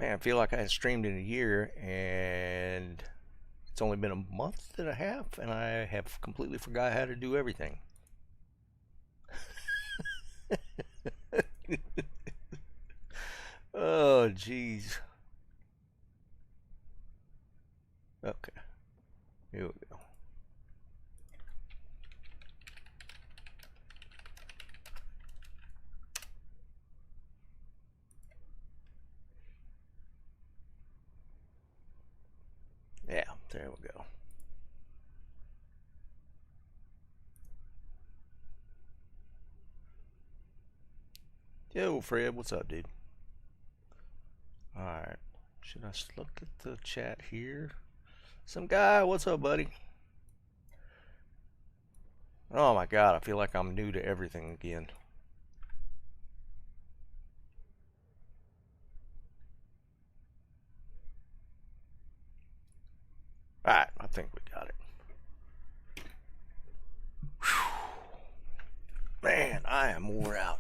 Man, I feel like I haven't streamed in a year, and it's only been a month and a half, and I have completely forgot how to do everything. Oh, jeez. Okay, here we go. Yeah, there we go. Yo, Fred, what's up, dude? Alright, should I look at the chat here? Some guy, what's up, buddy? Oh my god, I feel like I'm new to everything again. Alright, I think we got it. Whew. Man, I am wore out.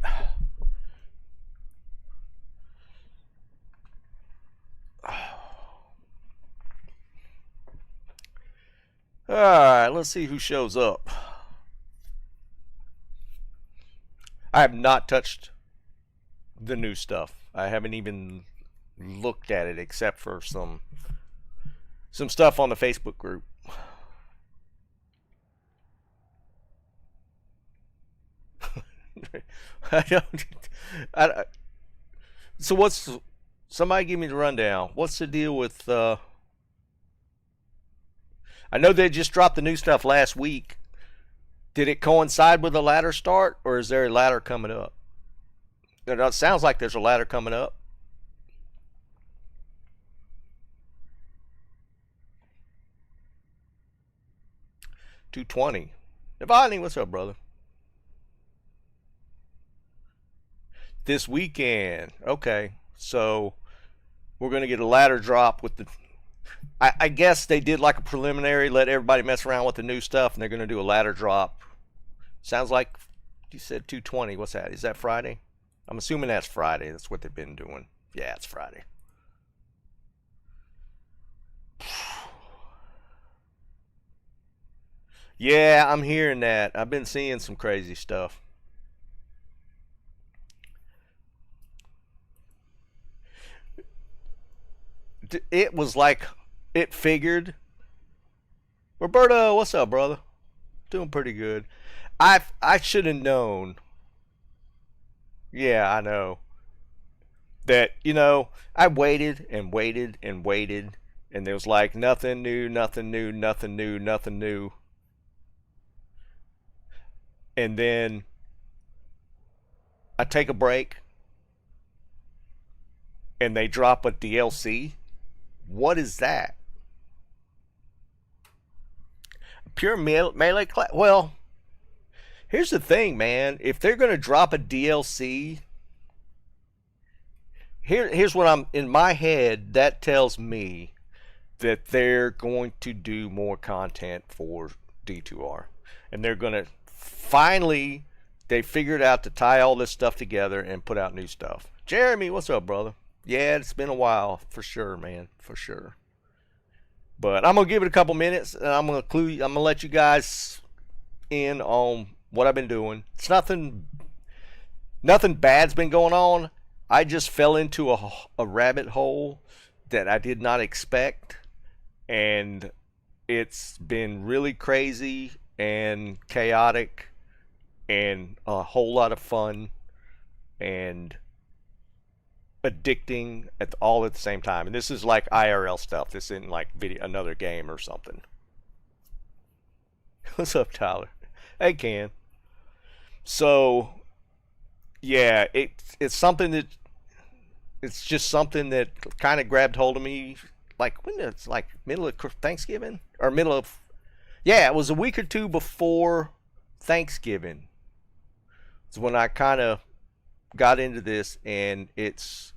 Alright, let's see who shows up. I have not touched the new stuff. I haven't even looked at it except for some stuff on the Facebook group. So what's, somebody give me the rundown. What's the deal with I know they just dropped the new stuff last week. Did it coincide with the ladder start, or is there a ladder coming up? It sounds like there's a ladder coming up. $220. Devani, what's up, brother? This weekend. Okay, so we're gonna get a ladder drop with the. I guess they did like a preliminary, let everybody mess around with the new stuff, and they're gonna do a ladder drop. Sounds like you said 220. What's that? Is that Friday? I'm assuming that's Friday. That's what they've been doing. Yeah, it's Friday. Yeah, I'm hearing that. I've been seeing some crazy stuff. It was like it figured. Roberto, what's up, brother? Doing pretty good. I should have known. Yeah, I know. That, I waited and waited and waited, and there was like nothing new, nothing new, nothing new, nothing new. And then I take a break and they drop a DLC. What is that? Pure melee class? Well, here's the thing, man. If they're going to drop a DLC, here's what I'm in my head. That tells me that they're going to do more content for D2R, and they're going to finally. They figured out to tie all this stuff together and put out new stuff. Jeremy, what's up, brother? Yeah, it's been a while for sure, man, for sure. But I'm gonna give it a couple minutes, and I'm gonna let you guys in on what I've been doing. It's nothing bad's been going on. I just fell into a rabbit hole that I did not expect, and it's been really crazy and chaotic and a whole lot of fun and addicting all at the same time. And this is like IRL stuff. This isn't like another game or something. What's up, Tyler? Hey, Ken. So yeah, it's something that it's just something that kind of grabbed hold of me. Like when it's like middle of Thanksgiving or middle of, yeah, it was a week or two before Thanksgiving. It's when I kind of got into this, and it's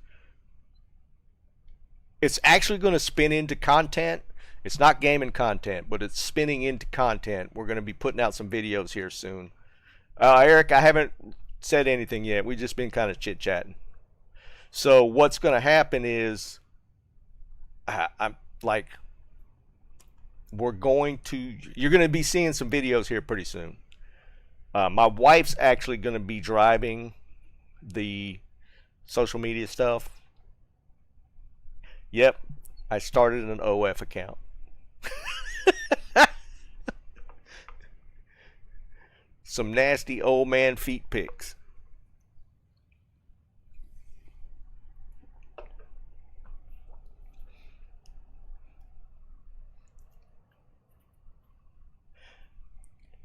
actually going to spin into content. It's not gaming content, but it's spinning into content. We're going to be putting out some videos here soon. Eric, I haven't said anything yet. We've just been kind of chit-chatting. So what's going to happen is I'm like, you're going to be seeing some videos here pretty soon. My wife's actually going to be driving the social media stuff. Yep, I started an OF account. Some nasty old man feet pics.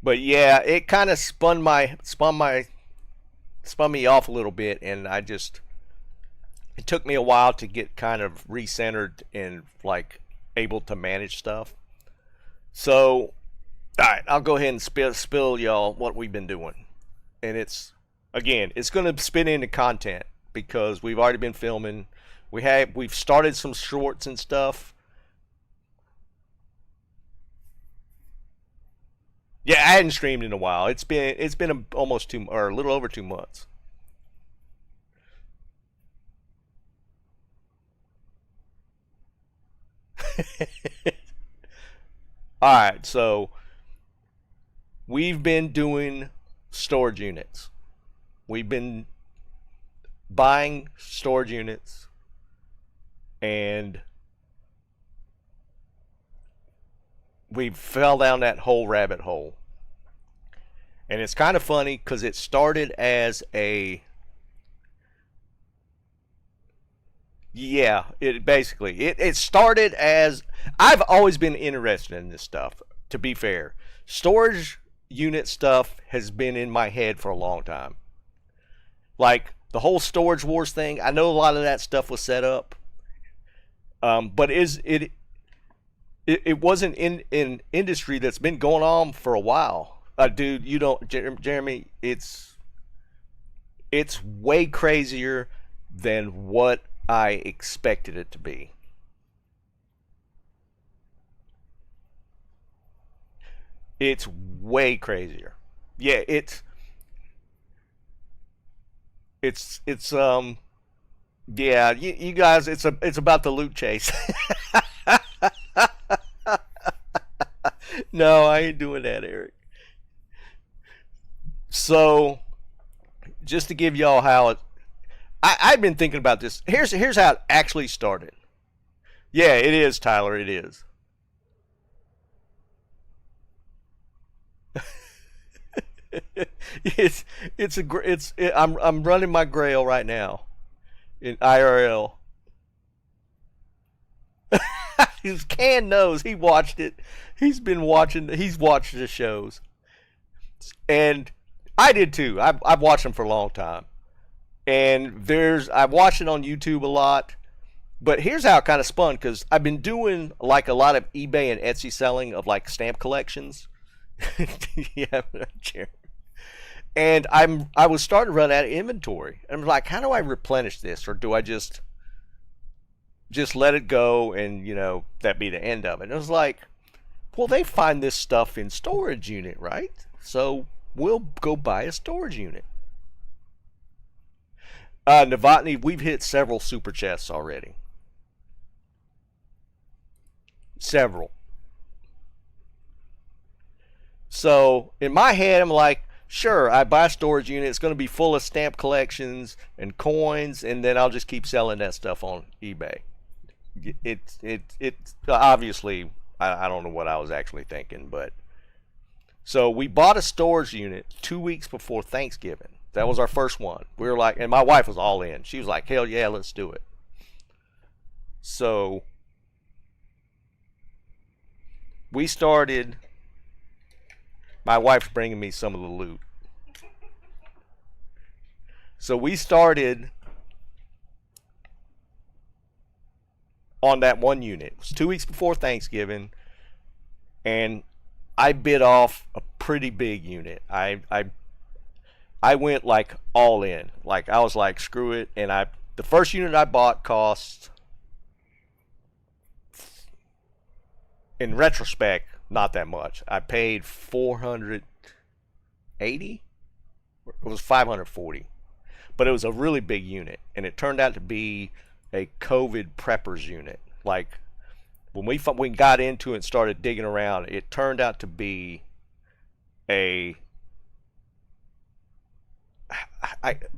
But yeah, it kind of spun me off a little bit, and it took me a while to get kind of recentered and like able to manage stuff. So, all right, I'll go ahead and spill y'all what we've been doing, and it's going to spin into content because we've already been filming. We've started some shorts and stuff. Yeah, I hadn't streamed in a while. It's been almost or a little over 2 months. All right, so we've been doing storage units. We've been buying storage units, and we fell down that whole rabbit hole. And it's kind of funny because it started as a yeah, it started as I've always been interested in this stuff. To be fair, storage unit stuff has been in my head for a long time. Like the whole storage wars thing, I know a lot of that stuff was set up, but it wasn't in an industry that's been going on for a while. Dude, you don't, Jeremy. It's way crazier than what I expected it to be. It's way crazier. Yeah, it's yeah, you guys, it's about the loot chase. No, I ain't doing that, Eric. So, just to give y'all how I've been thinking about this. Here's how it actually started. Yeah, it is, Tyler. It is. it's I'm running my Grail right now in IRL. His can knows he watched it. He's watched the shows, and I did too. I've watched them for a long time, and I've watched it on YouTube a lot. But here's how it kind of spun because I've been doing like a lot of eBay and Etsy selling of like stamp collections. Yeah, Jeremy. And I was starting to run out of inventory. I'm like, how do I replenish this, or do I just let it go and that be the end of it? And it was like, well, they find this stuff in storage unit, right? So we'll go buy a storage unit. Novotny, we've hit several super chests already. Several. So in my head, I'm like, sure, I buy a storage unit. It's going to be full of stamp collections and coins, and then I'll just keep selling that stuff on eBay. It obviously, I don't know what I was actually thinking, but so we bought a storage unit 2 weeks before Thanksgiving. That was our first one. We were like, and my wife was all in. She was like, hell yeah, let's do it. So we started. My wife's bringing me some of the loot. So we started on that one unit. It was 2 weeks before Thanksgiving, and I bid off a pretty big unit. I went like all in. Like I was like, screw it. And the first unit I bought cost, in retrospect, not that much. I paid 480. It was 540, but it was a really big unit, and it turned out to be a COVID preppers unit. Like when we got into it and started digging around, it turned out to be a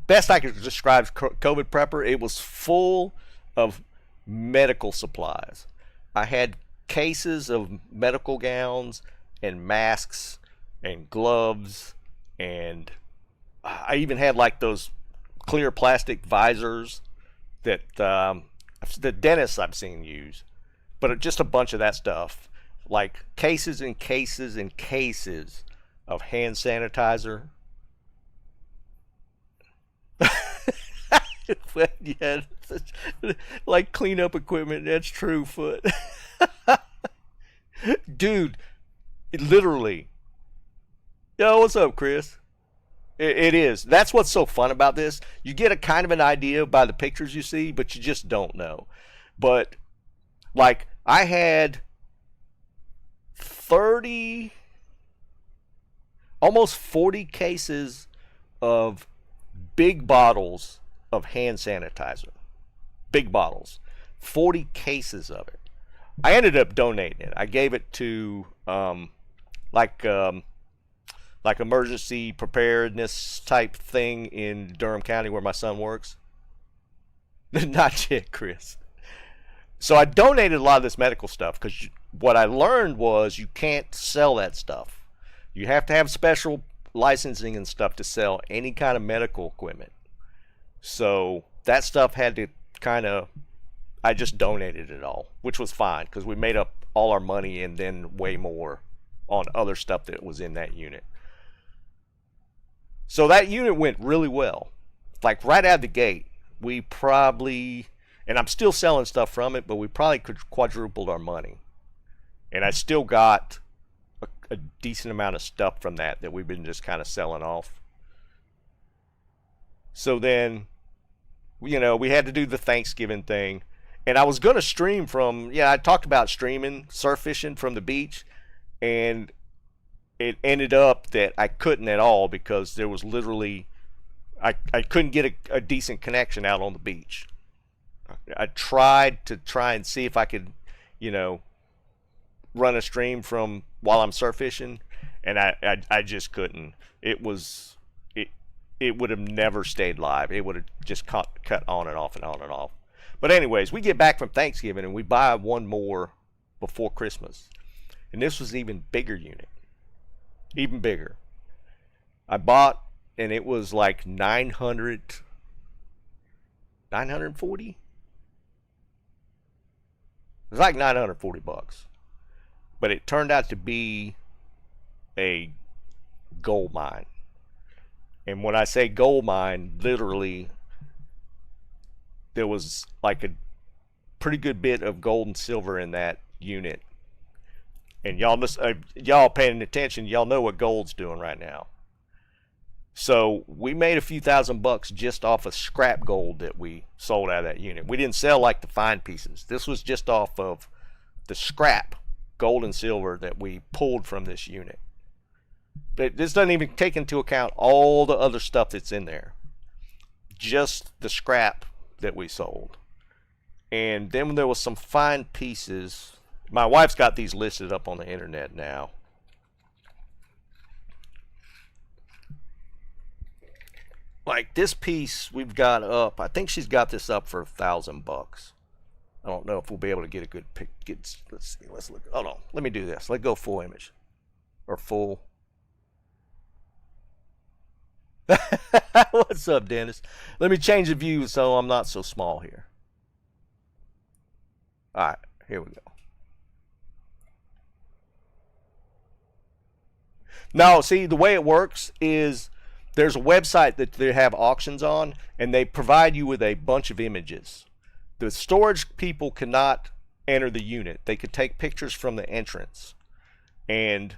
best I could describe COVID prepper. It was full of medical supplies. I had cases of medical gowns and masks and gloves, and I even had like those clear plastic visors that the dentists I've seen use, but just a bunch of that stuff, like cases and cases and cases of hand sanitizer. Yeah, like cleanup equipment. That's true, Foot. Dude, literally. Yo, what's up, Chris? It is. That's what's so fun about this. You get a kind of an idea by the pictures you see, but you just don't know. But like I had 30, almost 40 cases of big bottles of hand sanitizer. Big bottles. 40 cases of it. I ended up donating it. I gave it to like emergency preparedness type thing in Durham County where my son works. Not yet, Chris. So I donated a lot of this medical stuff because what I learned was you can't sell that stuff. You have to have special licensing and stuff to sell any kind of medical equipment. So that stuff had to kind of, I just donated it all, which was fine because we made up all our money and then way more on other stuff that was in that unit. So that unit went really well. Like right out of the gate, we probably, and I'm still selling stuff from it, but we probably quadrupled our money. And I still got a decent amount of stuff from that we've been just kind of selling off. So then, we had to do the Thanksgiving thing. And I was going to stream from, I talked about streaming, surf fishing from the beach. And it ended up that I couldn't at all because there was literally, I couldn't get a decent connection out on the beach. I tried and see if I could, run a stream from while I'm surf fishing, and I just couldn't. It would have never stayed live. It would have just cut on and off and on and off. But anyways, we get back from Thanksgiving and we buy one more before Christmas. And this was an even bigger unit. Even bigger. I bought, and it was like 940? It was like $940. But it turned out to be a gold mine. And when I say gold mine, literally, there was like a pretty good bit of gold and silver in that unit. And y'all paying attention, y'all know what gold's doing right now. So we made a few $1,000 just off of scrap gold that we sold out of that unit. We didn't sell like the fine pieces. This was just off of the scrap gold and silver that we pulled from this unit. But this doesn't even take into account all the other stuff that's in there. Just the scrap that we sold. And then there was some fine pieces. My wife's got these listed up on the internet now. Like this piece we've got up, I think she's got this up for $1,000. I don't know if we'll be able to get a good pic. Let's see. Let's look. Hold on. Let me do this. Let's go full image. Or full. What's up, Dennis? Let me change the view so I'm not so small here. Alright, here we go. Now, see, the way it works is there's a website that they have auctions on, and they provide you with a bunch of images. The storage people cannot enter the unit. They could take pictures from the entrance. And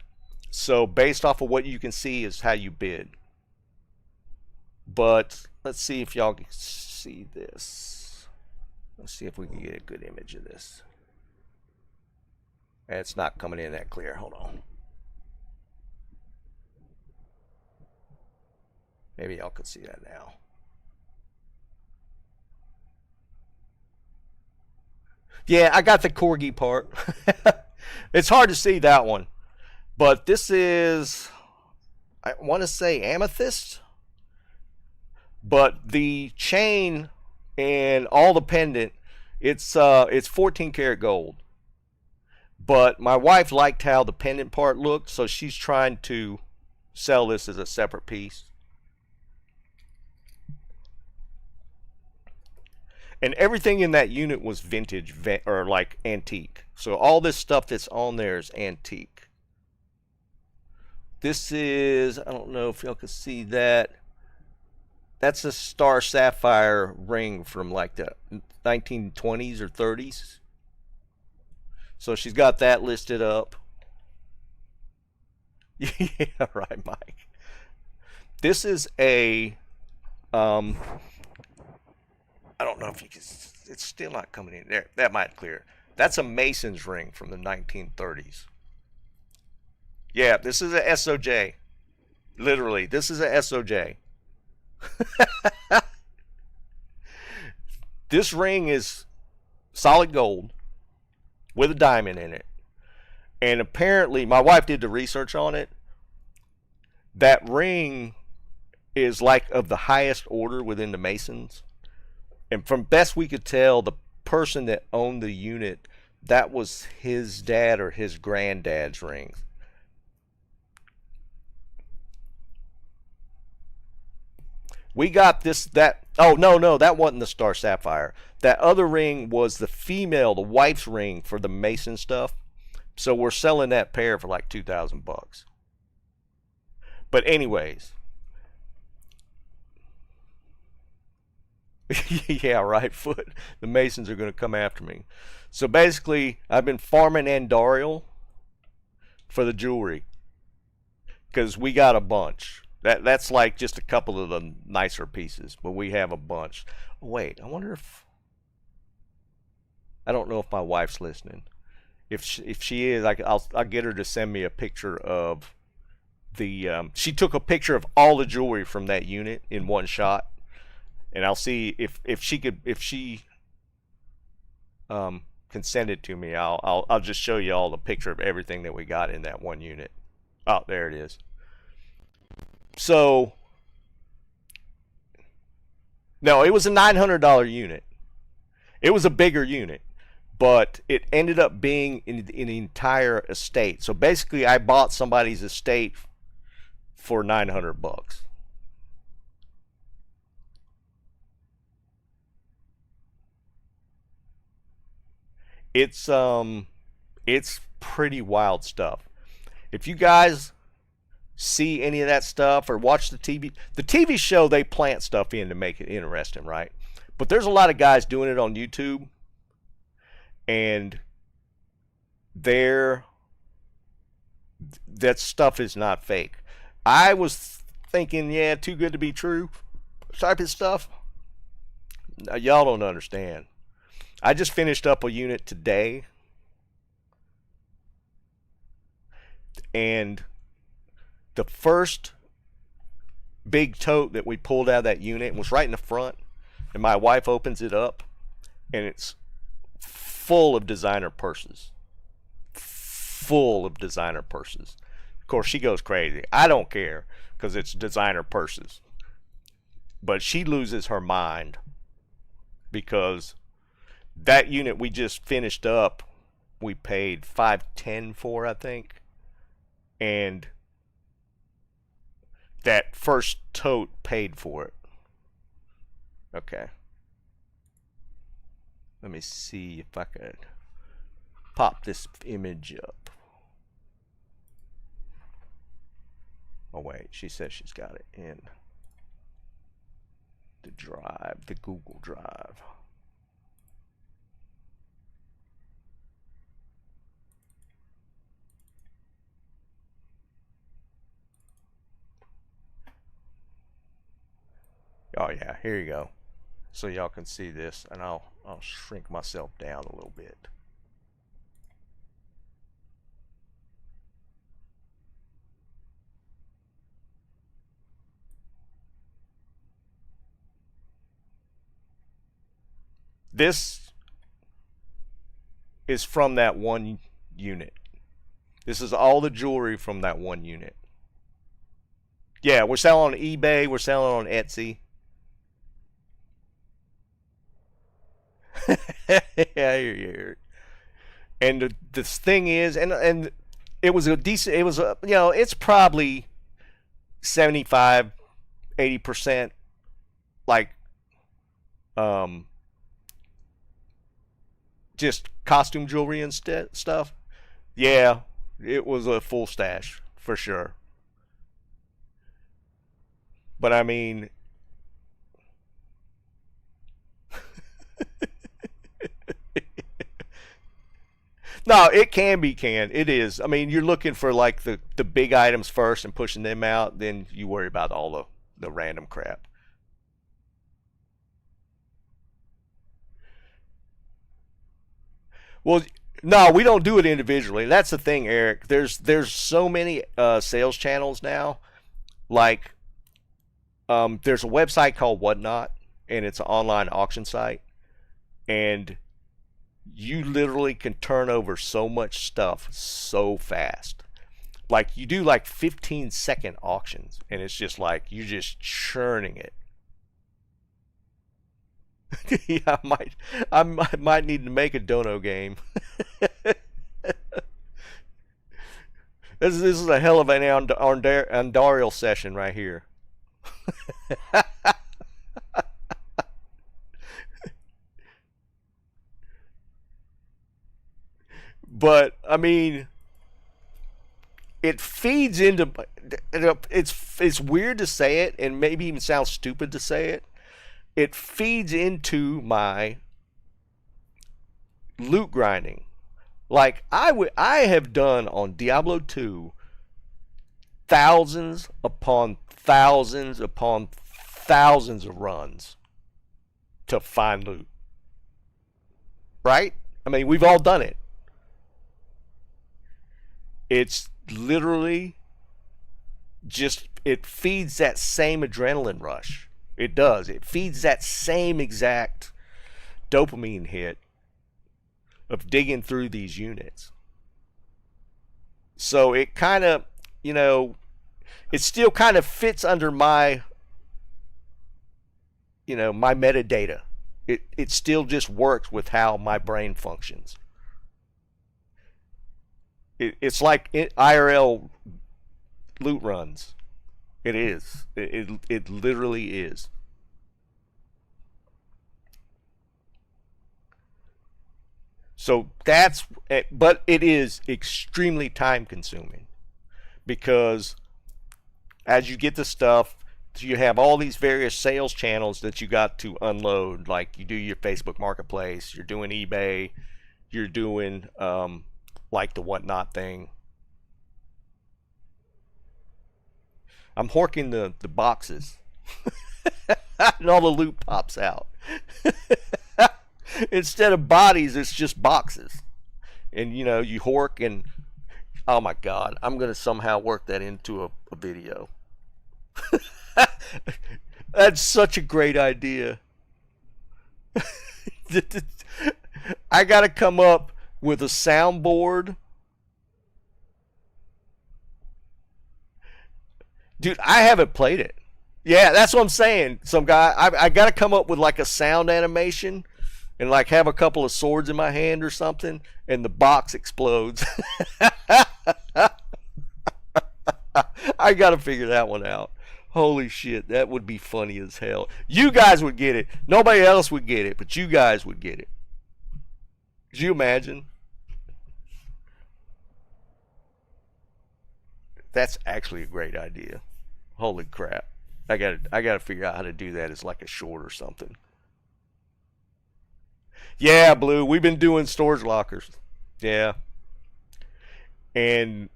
so based off of what you can see is how you bid. But let's see if y'all can see this. Let's see if we can get a good image of this. And it's not coming in that clear. Hold on. Maybe y'all can see that now. Yeah, I got the corgi part. It's hard to see that one, but this is, I want to say amethyst, but the chain and all the pendant, it's 14 karat gold. But my wife liked how the pendant part looked, so she's trying to sell this as a separate piece. And everything in that unit was vintage or like antique. So all this stuff that's on there is antique. This is, I don't know if y'all can see that. That's a star sapphire ring from like the 1920s or 30s. So she's got that listed up. Yeah, right, Mike. This is a, um, I don't know if you can, it's still not coming in there. That might clear. That's a Mason's ring from the 1930s. Yeah, this is a SOJ. Literally, this is a SOJ. This ring is solid gold with a diamond in it. And apparently, my wife did the research on it. That ring is like of the highest order within the Masons. And from best we could tell, the person that owned the unit, that was his dad or his granddad's ring. We got this, that, oh, no, that wasn't the Star Sapphire. That other ring was the female, the wife's ring for the Mason stuff. So we're selling that pair for like 2,000 bucks. But anyways, yeah, right foot. The Masons are going to come after me. So basically, I've been farming Andariel for the jewelry because we got a bunch. That's like just a couple of the nicer pieces, but we have a bunch. Wait, I wonder if, I don't know if my wife's listening. If she is, I'll get her to send me a picture of the. She took a picture of all the jewelry from that unit in one shot, and I'll see if she can send it to me. I'll just show you all the picture of everything that we got in that one unit. Oh, there it is. So no, it was a $900 unit. It was a bigger unit, but it ended up being in the entire estate. So basically, I bought somebody's estate for 900 bucks. It's pretty wild stuff. If you guys see any of that stuff or watch the TV show, they plant stuff in to make it interesting, right? But there's a lot of guys doing it on YouTube, and they're that stuff is not fake. I was thinking, yeah, too good to be true type of stuff. Now, y'all don't understand. I just finished up a unit today, and the first big tote that we pulled out of that unit was right in the front, and my wife opens it up, and it's full of designer purses. Full of designer purses. Of course, she goes crazy. I don't care because it's designer purses. But she loses her mind because that unit we just finished up, we paid $510 for, I think. And that first tote paid for it. Okay. Let me see if I could pop this image up. Oh wait, she says she's got it in the drive, the Google Drive. Oh yeah, here you go. So y'all can see this, and I'll shrink myself down a little bit. This is from that one unit. This is all the jewelry from that one unit. Yeah, we're selling on eBay. We're selling on Etsy. Yeah, you're. And the thing is, and it was a decent. It was a, you know, it's probably 75, 80% like um just costume jewelry and stuff. Yeah, it was a full stash for sure. But I mean, no, it can be canned. It is. I mean, you're looking for like the big items first and pushing them out. Then you worry about all the random crap. Well, no, we don't do it individually. That's the thing, Eric. There's so many sales channels now. Like, there's a website called Whatnot, and it's an online auction site, and you literally can turn over so much stuff so fast. Like you do like 15-second auctions, and it's just like you're just churning it. Yeah, I might need to make a dono game. This is a hell of an Andariel session right here. But I mean, it feeds into. It's weird to say it, and maybe even sounds stupid to say it. It feeds into my loot grinding. Like I have done on Diablo 2 thousands upon thousands upon thousands of runs to find loot. Right? I mean, we've all done it. It's literally just, it feeds that same adrenaline rush. It does. It feeds that same exact dopamine hit of digging through these units. So it kind of, you know, it still kind of fits under my, you know, my metadata. It still just works with how my brain functions. It's like IRL loot runs. It is. It literally is. So that's, but it is extremely time consuming because as you get the stuff, you have all these various sales channels that you got to unload. Like you do your Facebook Marketplace, you're doing eBay, you're doing like the Whatnot thing. I'm horking the boxes, and all the loot pops out. Instead of bodies, it's just boxes. And you know, you hork and oh my god, I'm gonna somehow work that into a video. That's such a great idea. I gotta come up with a soundboard. Dude, I haven't played it. Yeah, that's what I'm saying. Some guy, I got to come up with like a sound animation and like have a couple of swords in my hand or something, and the box explodes. I got to figure that one out. Holy shit, that would be funny as hell. You guys would get it. Nobody else would get it, but you guys would get it. Could you imagine? That's actually a great idea. Holy crap. I gotta figure out how to do that as like a short or something. Yeah, Blue, we've been doing storage lockers. Yeah. And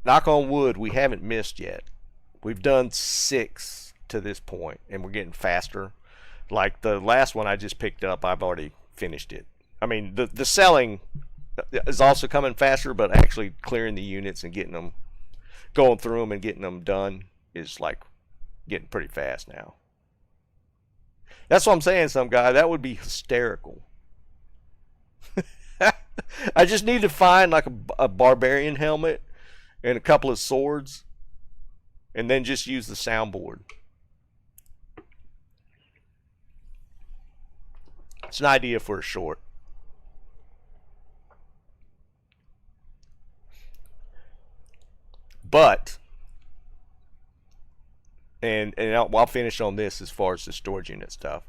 knock on wood, we haven't missed yet. We've done 6 to this point, and we're getting faster. Like the last one I just picked up, I've already finished it. I mean, the selling is also coming faster, but actually clearing the units and getting them, going through them and getting them done is like getting pretty fast now. That's what I'm saying, some guy. That would be hysterical. I just need to find like a barbarian helmet and a couple of swords, and then just use the soundboard. It's an idea for a short. But, and I'll finish on this as far as the storage unit stuff.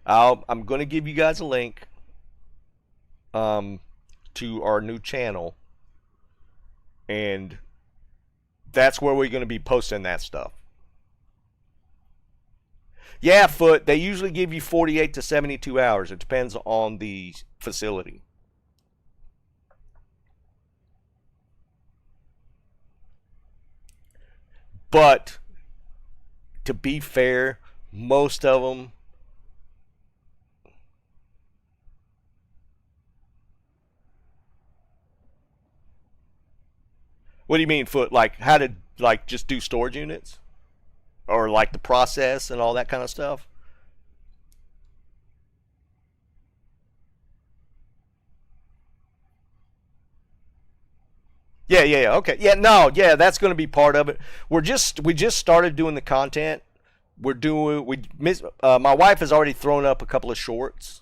I'm going to give you guys a link to our new channel, and that's where we're going to be posting that stuff. Yeah, Foot, they usually give you 48 to 72 hours. It depends on the facility. But to be fair, most of them, what do you mean, Foot? Like how to like just do storage units? Or like the process and all that kind of stuff? Yeah. Okay. Yeah, no, yeah, that's going to be part of it. We just started doing the content. We're doing we miss My wife has already thrown up a couple of shorts.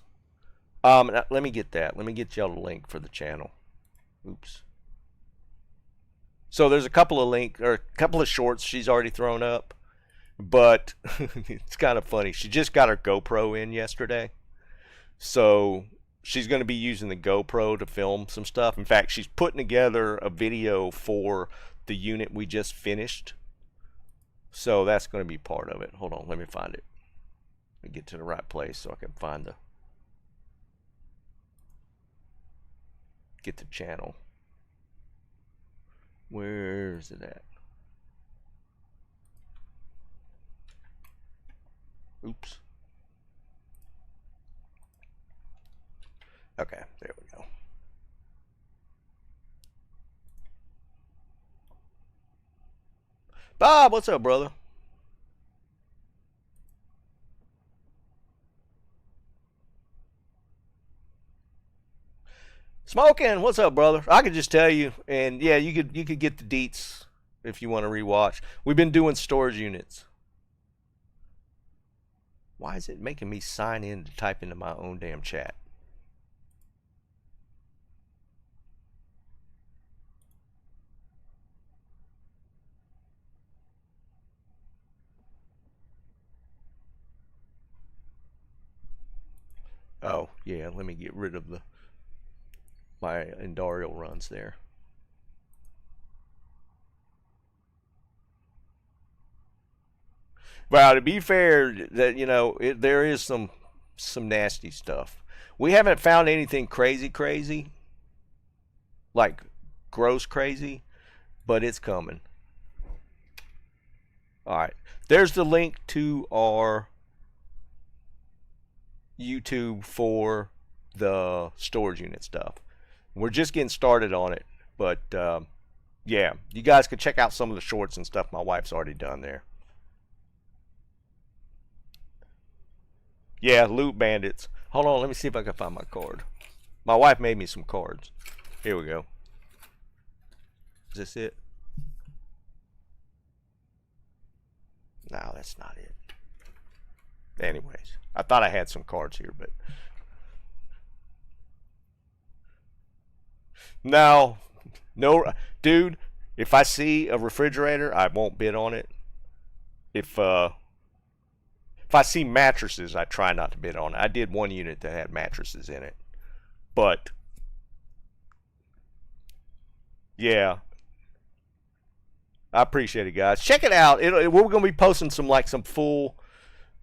Let me get that. Let me get y'all the link for the channel. Oops. So there's a couple of shorts she's already thrown up, but it's kind of funny. She just got her GoPro in yesterday. So she's going to be using the GoPro to film some stuff. In fact, she's putting together a video for the unit we just finished. So that's going to be part of it. Hold on, let me find it. Let me get to the right place so I can find get the channel. Where is it at? Oops. Okay, there we go. Bob, what's up, brother? Smoking, what's up, brother? I could just tell you, and yeah, you could get the deets if you want to rewatch. We've been doing storage units. Why is it making me sign in to type into my own damn chat? Oh, yeah, let me get rid of my Endarial runs there. Well, to be fair, that there is some nasty stuff. We haven't found anything crazy, like gross crazy, but it's coming. All right, there's the link to our YouTube for the storage unit stuff. We're just getting started on it, but yeah, you guys could check out some of the shorts and stuff my wife's already done there. Yeah, loot bandits. Hold on, let me see if I can find my card. My wife made me some cards. Here we go. Is this it? No, that's not it. Anyways, I thought I had some cards here, but no, dude. If I see a refrigerator, I won't bid on it. If I see mattresses, I try not to bid on it. I did one unit that had mattresses in it, but yeah, I appreciate it, guys. Check it out. We're gonna be posting some full.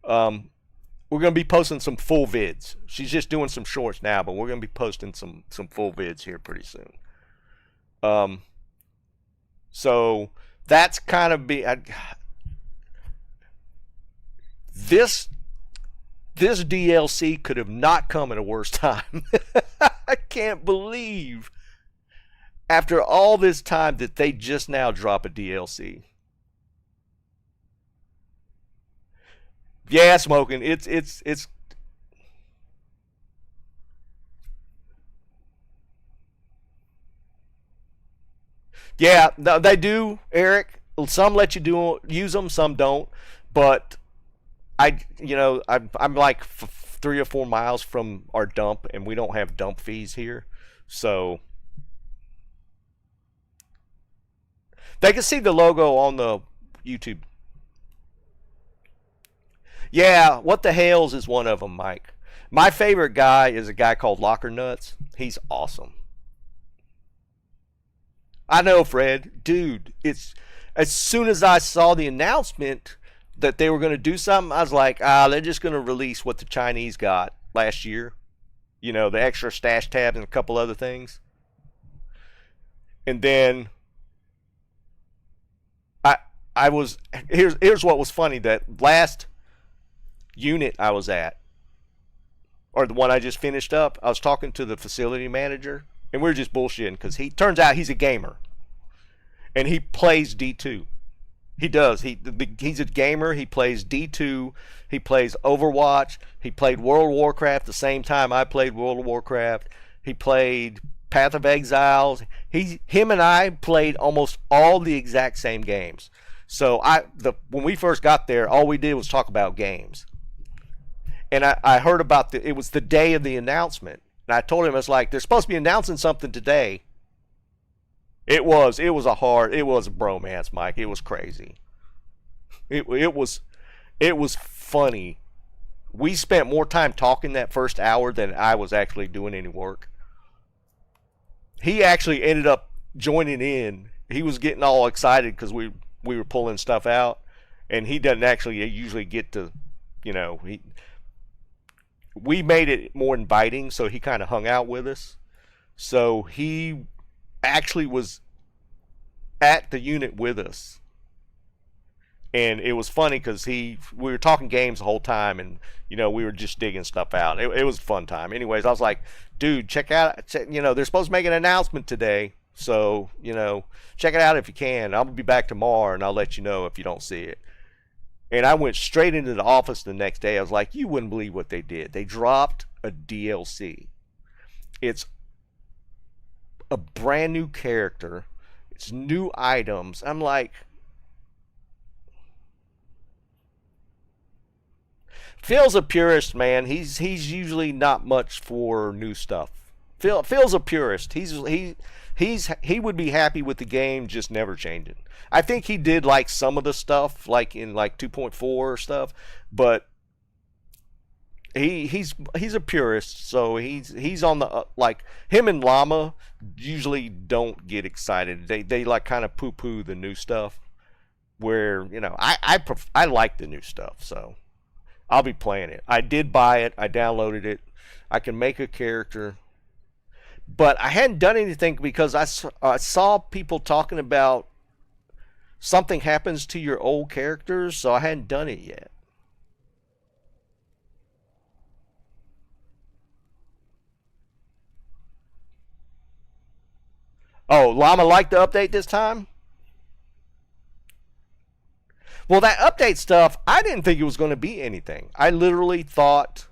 We're gonna be posting some full vids. She's just doing some shorts now, but we're gonna be posting some full vids here pretty soon. So that's kind of this DLC could have not come at a worse time. I can't believe after all this time that they just now drop a DLC. Yeah, smoking. It's. Yeah, no, they do, Eric. Some let you do use them, some don't. But I'm like 3 or 4 miles from our dump, and we don't have dump fees here, so they can see the logo on the YouTube. Yeah, what the Hales is one of them, Mike. My favorite guy is a guy called Locker Nuts. He's awesome. I know, Fred. Dude, it's as soon as I saw the announcement that they were going to do something, I was like, they're just going to release what the Chinese got last year. You know, the extra stash tabs and a couple other things. And then I I was here's what was funny, that last unit I was at, or the one I just finished up, I was talking to the facility manager, and we were just bullshitting because he turns out he's a gamer, and he plays D2. He does. He's a gamer. He plays D2. He plays Overwatch. He played World of Warcraft the same time I played World of Warcraft. He played Path of Exiles. Him and I played almost all the exact same games. So when we first got there, all we did was talk about games. And I heard about it was the day of the announcement. And I told him, it's like, they're supposed to be announcing something today. It was a bromance, Mike. It was crazy. It was funny. We spent more time talking that first hour than I was actually doing any work. He actually ended up joining in. He was getting all excited because we were pulling stuff out, and he doesn't actually usually get to, we made it more inviting, so he kind of hung out with us. So he actually was at the unit with us, and it was funny because we were talking games the whole time, and we were just digging stuff out. It was a fun time. Anyways, I was like, dude, check out, they're supposed to make an announcement today, so check it out if you can. I'll be back tomorrow, and I'll let you know if you don't see it. And I went straight into the office the next day. I was like, you wouldn't believe what they did. They dropped a DLC. It's a brand new character. It's new items. I'm like, Phil's a purist, man. He's usually not much for new stuff. Phil's a purist. He would be happy with the game just never changing. I think he did like some of the stuff, like in like 2.4 stuff, but he's a purist, so he's on the like, him and Llama usually don't get excited. They like kind of poo poo the new stuff. Where I like the new stuff, so I'll be playing it. I did buy it. I downloaded it. I can make a character, but I hadn't done anything because I saw people talking about something happens to your old characters, so I hadn't done it yet. Oh, Llama liked the update this time? Well, that update stuff, I didn't think it was going to be anything. I literally thought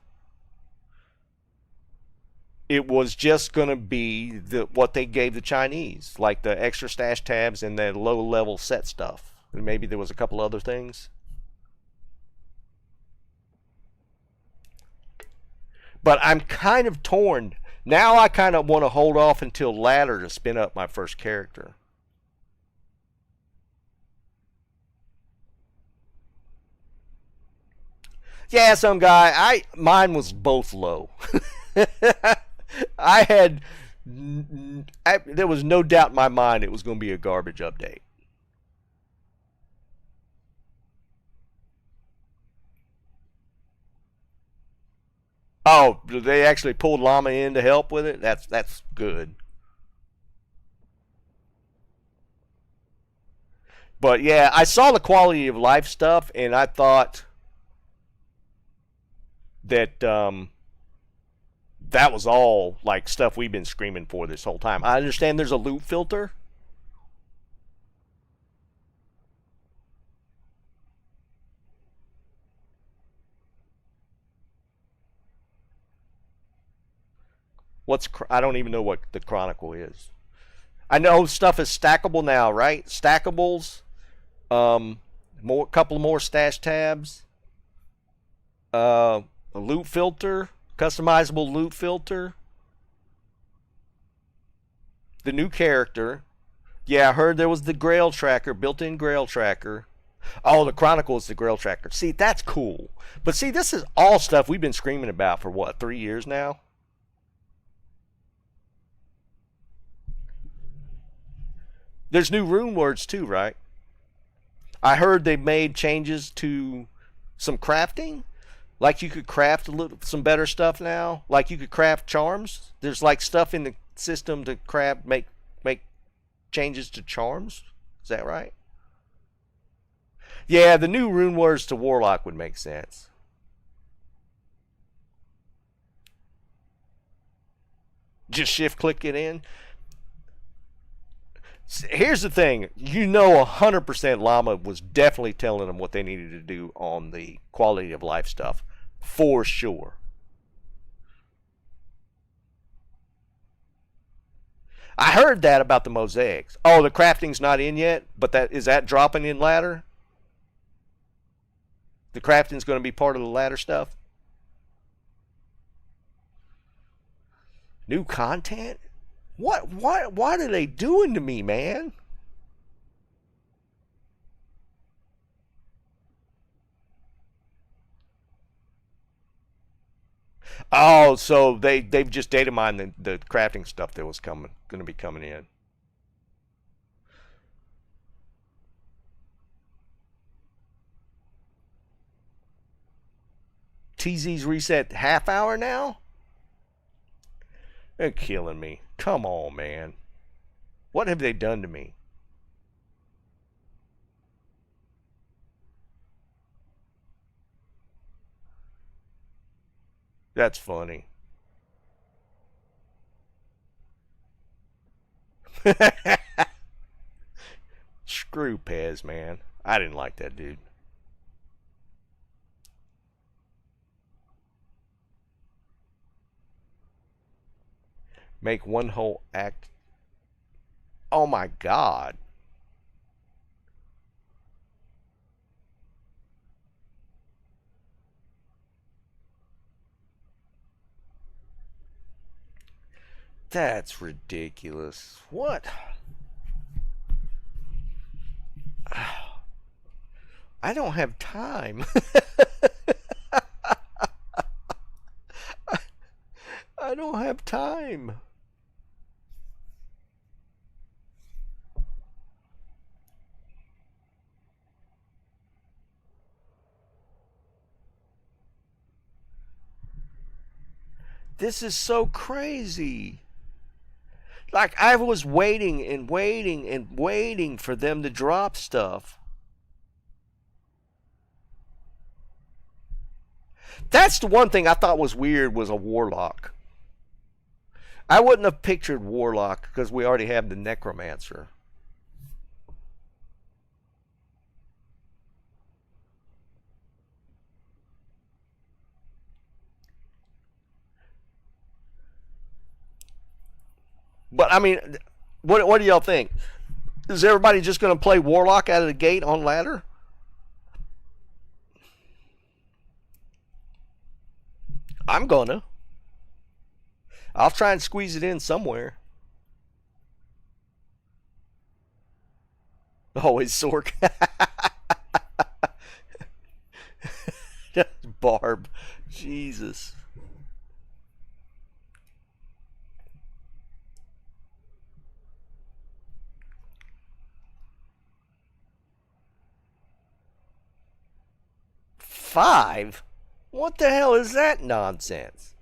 it was just going to be what they gave the Chinese, like the extra stash tabs and the low level set stuff. And maybe there was a couple other things. But I'm kind of torn. Now I kind of want to hold off until ladder to spin up my first character. Yeah, some guy. Mine was both low. I had there was no doubt in my mind it was going to be a garbage update. Oh, they actually pulled Llama in to help with it? That's good. But yeah, I saw the quality of life stuff, and I thought that that was all like stuff we've been screaming for this whole time. I understand there's a loot filter. I don't even know what the Chronicle is. I know stuff is stackable now, right? Stackables, couple more stash tabs, a loot filter, customizable loot filter, the new character. Yeah, I heard there was the Grail tracker, built-in Grail tracker. Oh, the Chronicle is the Grail tracker. See, that's cool. But see, this is all stuff we've been screaming about for what, 3 years now? There's new rune words too, right? I heard they made changes to some crafting. Like you could craft some better stuff now. Like you could craft charms. There's like stuff in the system to craft, make changes to charms. Is that right? Yeah, the new rune words to Warlock would make sense. Just shift click it in. Here's the thing. You know 100% Llama was definitely telling them what they needed to do on the quality of life stuff. For sure. I heard that about the mosaics. Oh, the crafting's not in yet, but is that dropping in ladder? The crafting's going to be part of the ladder stuff? New content? What are they doing to me, man? Oh, so they've just data mined the crafting stuff that was going to be coming in. TZ's reset half hour now? They're killing me. Come on, man. What have they done to me? That's funny. Screw Pez, man. I didn't like that dude. Make one whole act. Oh my God. That's ridiculous. What? I don't have time. I don't have time. This is so crazy. Like, I was waiting and waiting and waiting for them to drop stuff. That's the one thing I thought was weird was a Warlock. I wouldn't have pictured Warlock because we already have the Necromancer. But I mean, what do y'all think? Is everybody just going to play Warlock out of the gate on ladder? I'm gonna. I'll try and squeeze it in somewhere. Oh, it's Sork. Barb. Jesus. Five? What the hell is that nonsense?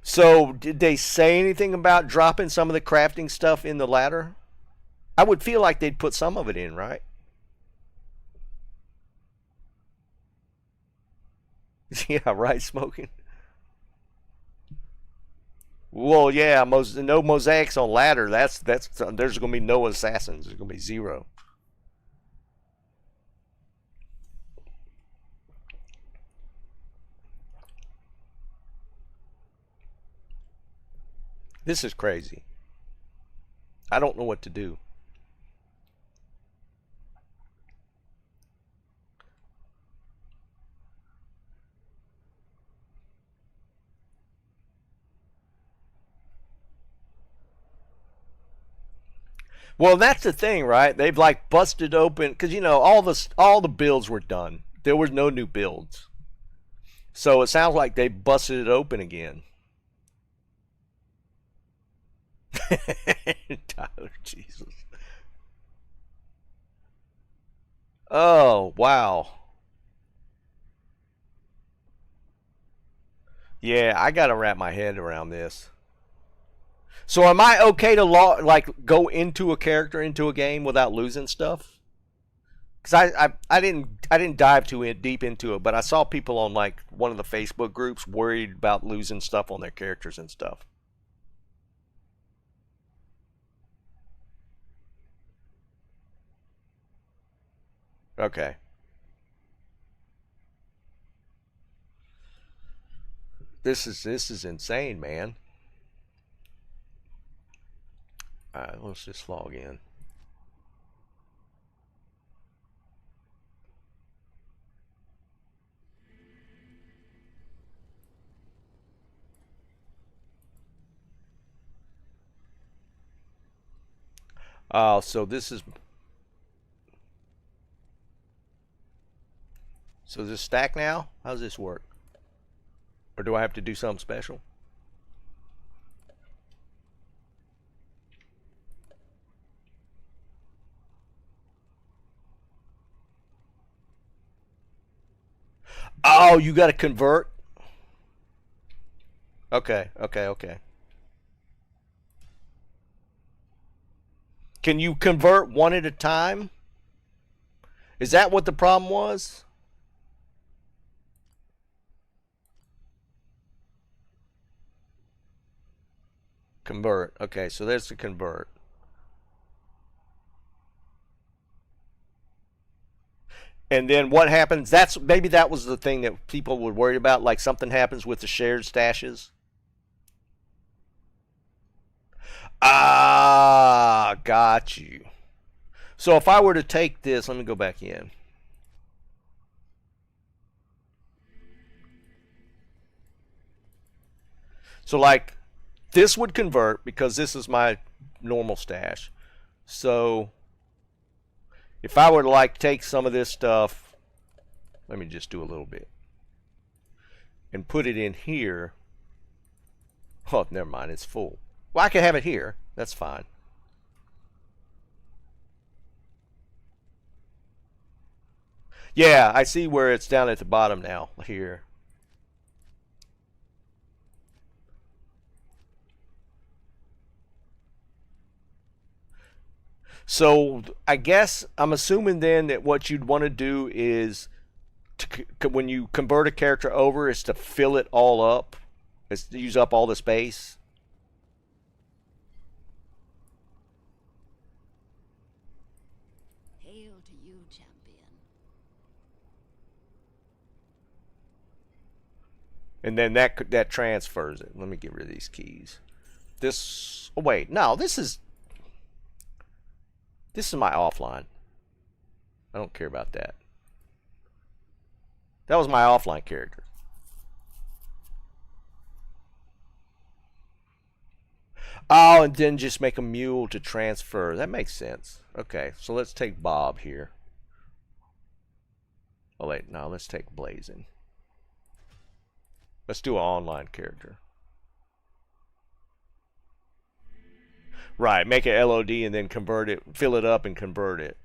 So, did they say anything about dropping some of the crafting stuff in the ladder? I would feel like they'd put some of it in, right? Yeah, right, smoking. Well, yeah, no mosaics on ladder. That's there's going to be no assassins. There's going to be zero. This is crazy. I don't know what to do. Well, that's the thing, right? They've like busted open because you know all the builds were done. There was no new builds, so it sounds like they busted it open again. Tyler, Jesus. Oh wow. Yeah, I gotta wrap my head around this. So am I okay to like go into a character into a game without losing stuff? Because I didn't dive too deep into it, but I saw people on like one of the Facebook groups worried about losing stuff on their characters and stuff. Okay, this is insane, man. All right, let's just log in. So this is so this stack now. How does this work? Or do I have to do something special? Oh, you got to convert. Okay, okay, okay. Can you convert one at a time? Is that what the problem was? Convert. Okay, so there's the convert. And then what happens? That's maybe that was the thing that people were worried about. Like something happens with the shared stashes. Ah, got you. So if I were to take this, let me go back in. So like this would convert because this is my normal stash. So if I were to like take some of this stuff, let me just do a little bit and put it in here. Oh, never mind, it's full. Well, I can have it here. That's fine. Yeah, I see where it's down at the bottom now here. So I guess I'm assuming then that what you'd want to do is when you convert a character over is to fill it all up. Is to use up all the space. Hail to you, champion. And then that transfers it. Let me get rid of these keys. This oh wait, no, this is my offline. I don't care about that. That was my offline character. Oh, and then just make a mule to transfer. That makes sense. Okay, so let's take Bob here. Oh wait, no, let's take Blazing. Let's do an online character. Right, make it LOD and then convert it, fill it up and convert it.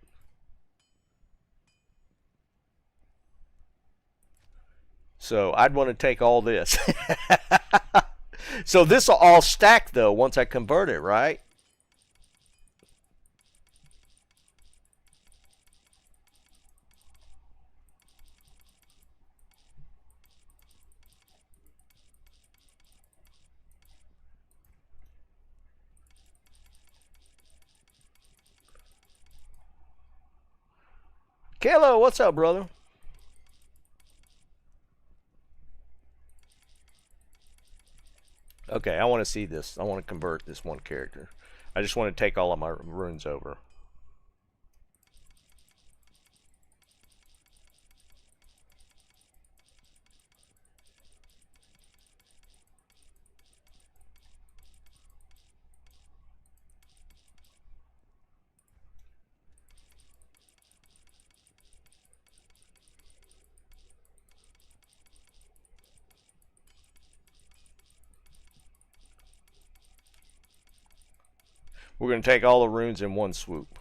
So I'd want to take all this. So this will all stack though once I convert it, right? Kalo, what's up, brother? Okay, I want to see this. I want to convert this one character. I just want to take all of my runes over. We're going to take all the runes in one swoop.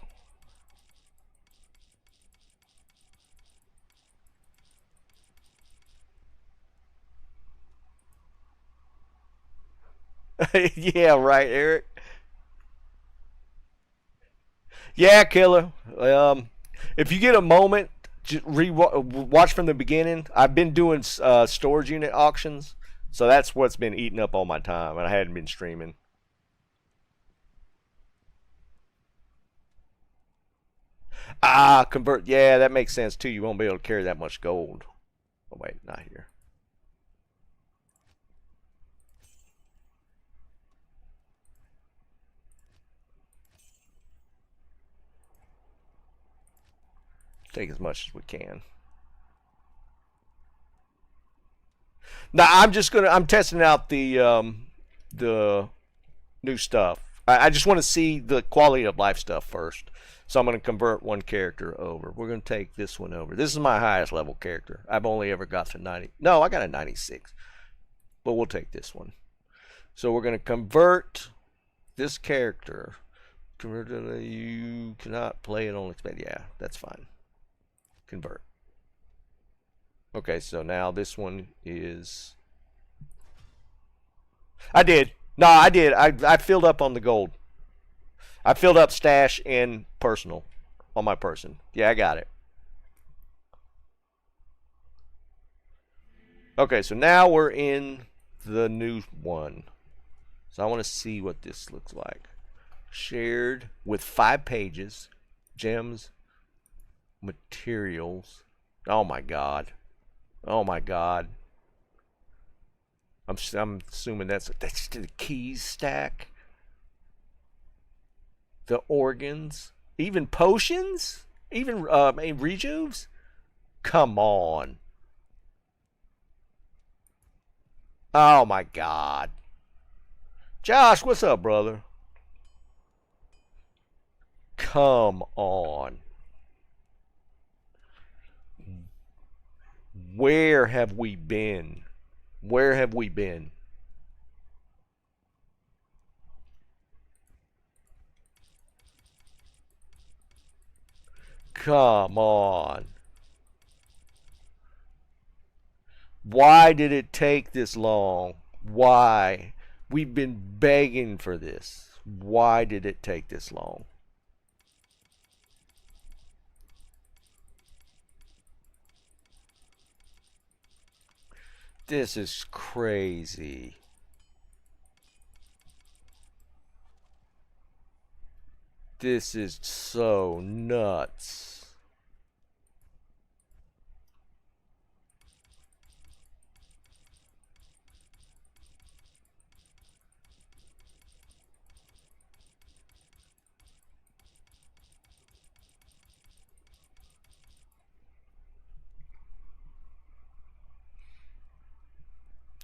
Yeah, right, Eric. Yeah, killer. If you get a moment, just watch from the beginning. I've been doing storage unit auctions, so that's what's been eating up all my time, and I hadn't been streaming. Ah, convert. Yeah, that makes sense too. You won't be able to carry that much gold. Oh wait, not here. Take as much as we can. Now I'm testing out the new stuff. I just want to see the quality of life stuff first. So I'm going to convert one character over. We're going to take this one over. This is my highest level character. I've only ever got to 90. No, I got a 96. But we'll take this one. So we're going to convert this character. You cannot play it on expand. Yeah, that's fine. Convert. Okay, so now this one is... I did. No, I did. I filled up on the gold. I filled up stash and personal on my person. Yeah, I got it. Okay, so now we're in the new one. So I want to see what this looks like. Shared with 5 pages. Gems. Materials. Oh my god. Oh my god. I'm assuming that's the keys stack. The organs, even potions, even rejuves. Come on. Oh my god. Josh, what's up, brother? Come on. Where have we been? Where have we been? Come on. Why did it take this long? Why? We've been begging for this. Why did it take this long? This is crazy. This is so nuts.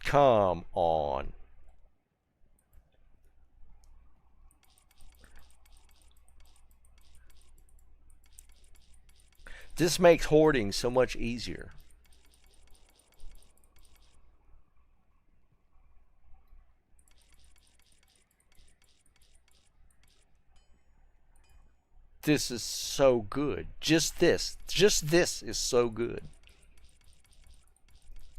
Come on. This makes hoarding so much easier. This is so good. Just this is so good.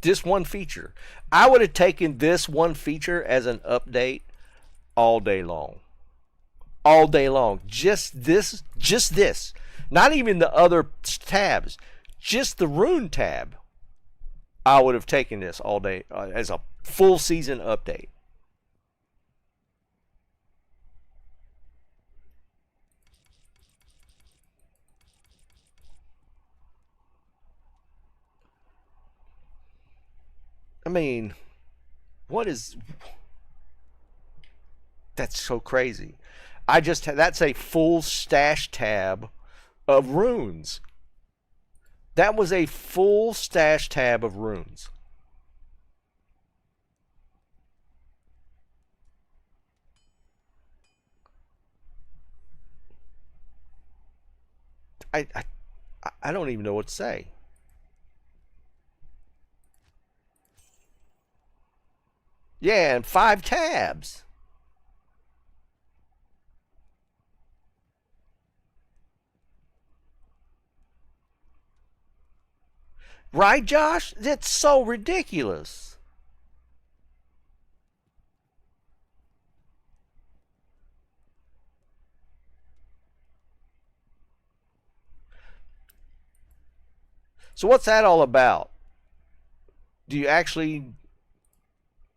This one feature. I would have taken this one feature as an update all day long. All day long. Just this. Not even the other tabs. Just the rune tab. I would have taken this all day as a full season update. I mean, what is... That's so crazy. That's a full stash tab of runes. That was a full stash tab of runes. I, I I don't even know what to say. Yeah, and 5 tabs. Right, Josh? That's so ridiculous. So what's that all about? Do you actually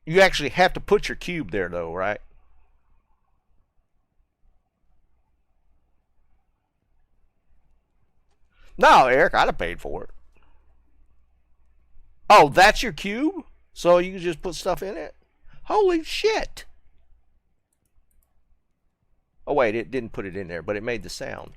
have to put your cube there though, right? No, Eric, I'd have paid for it. Oh, that's your cube? So you can just put stuff in it? Holy shit. Oh wait, it didn't put it in there, but it made the sound.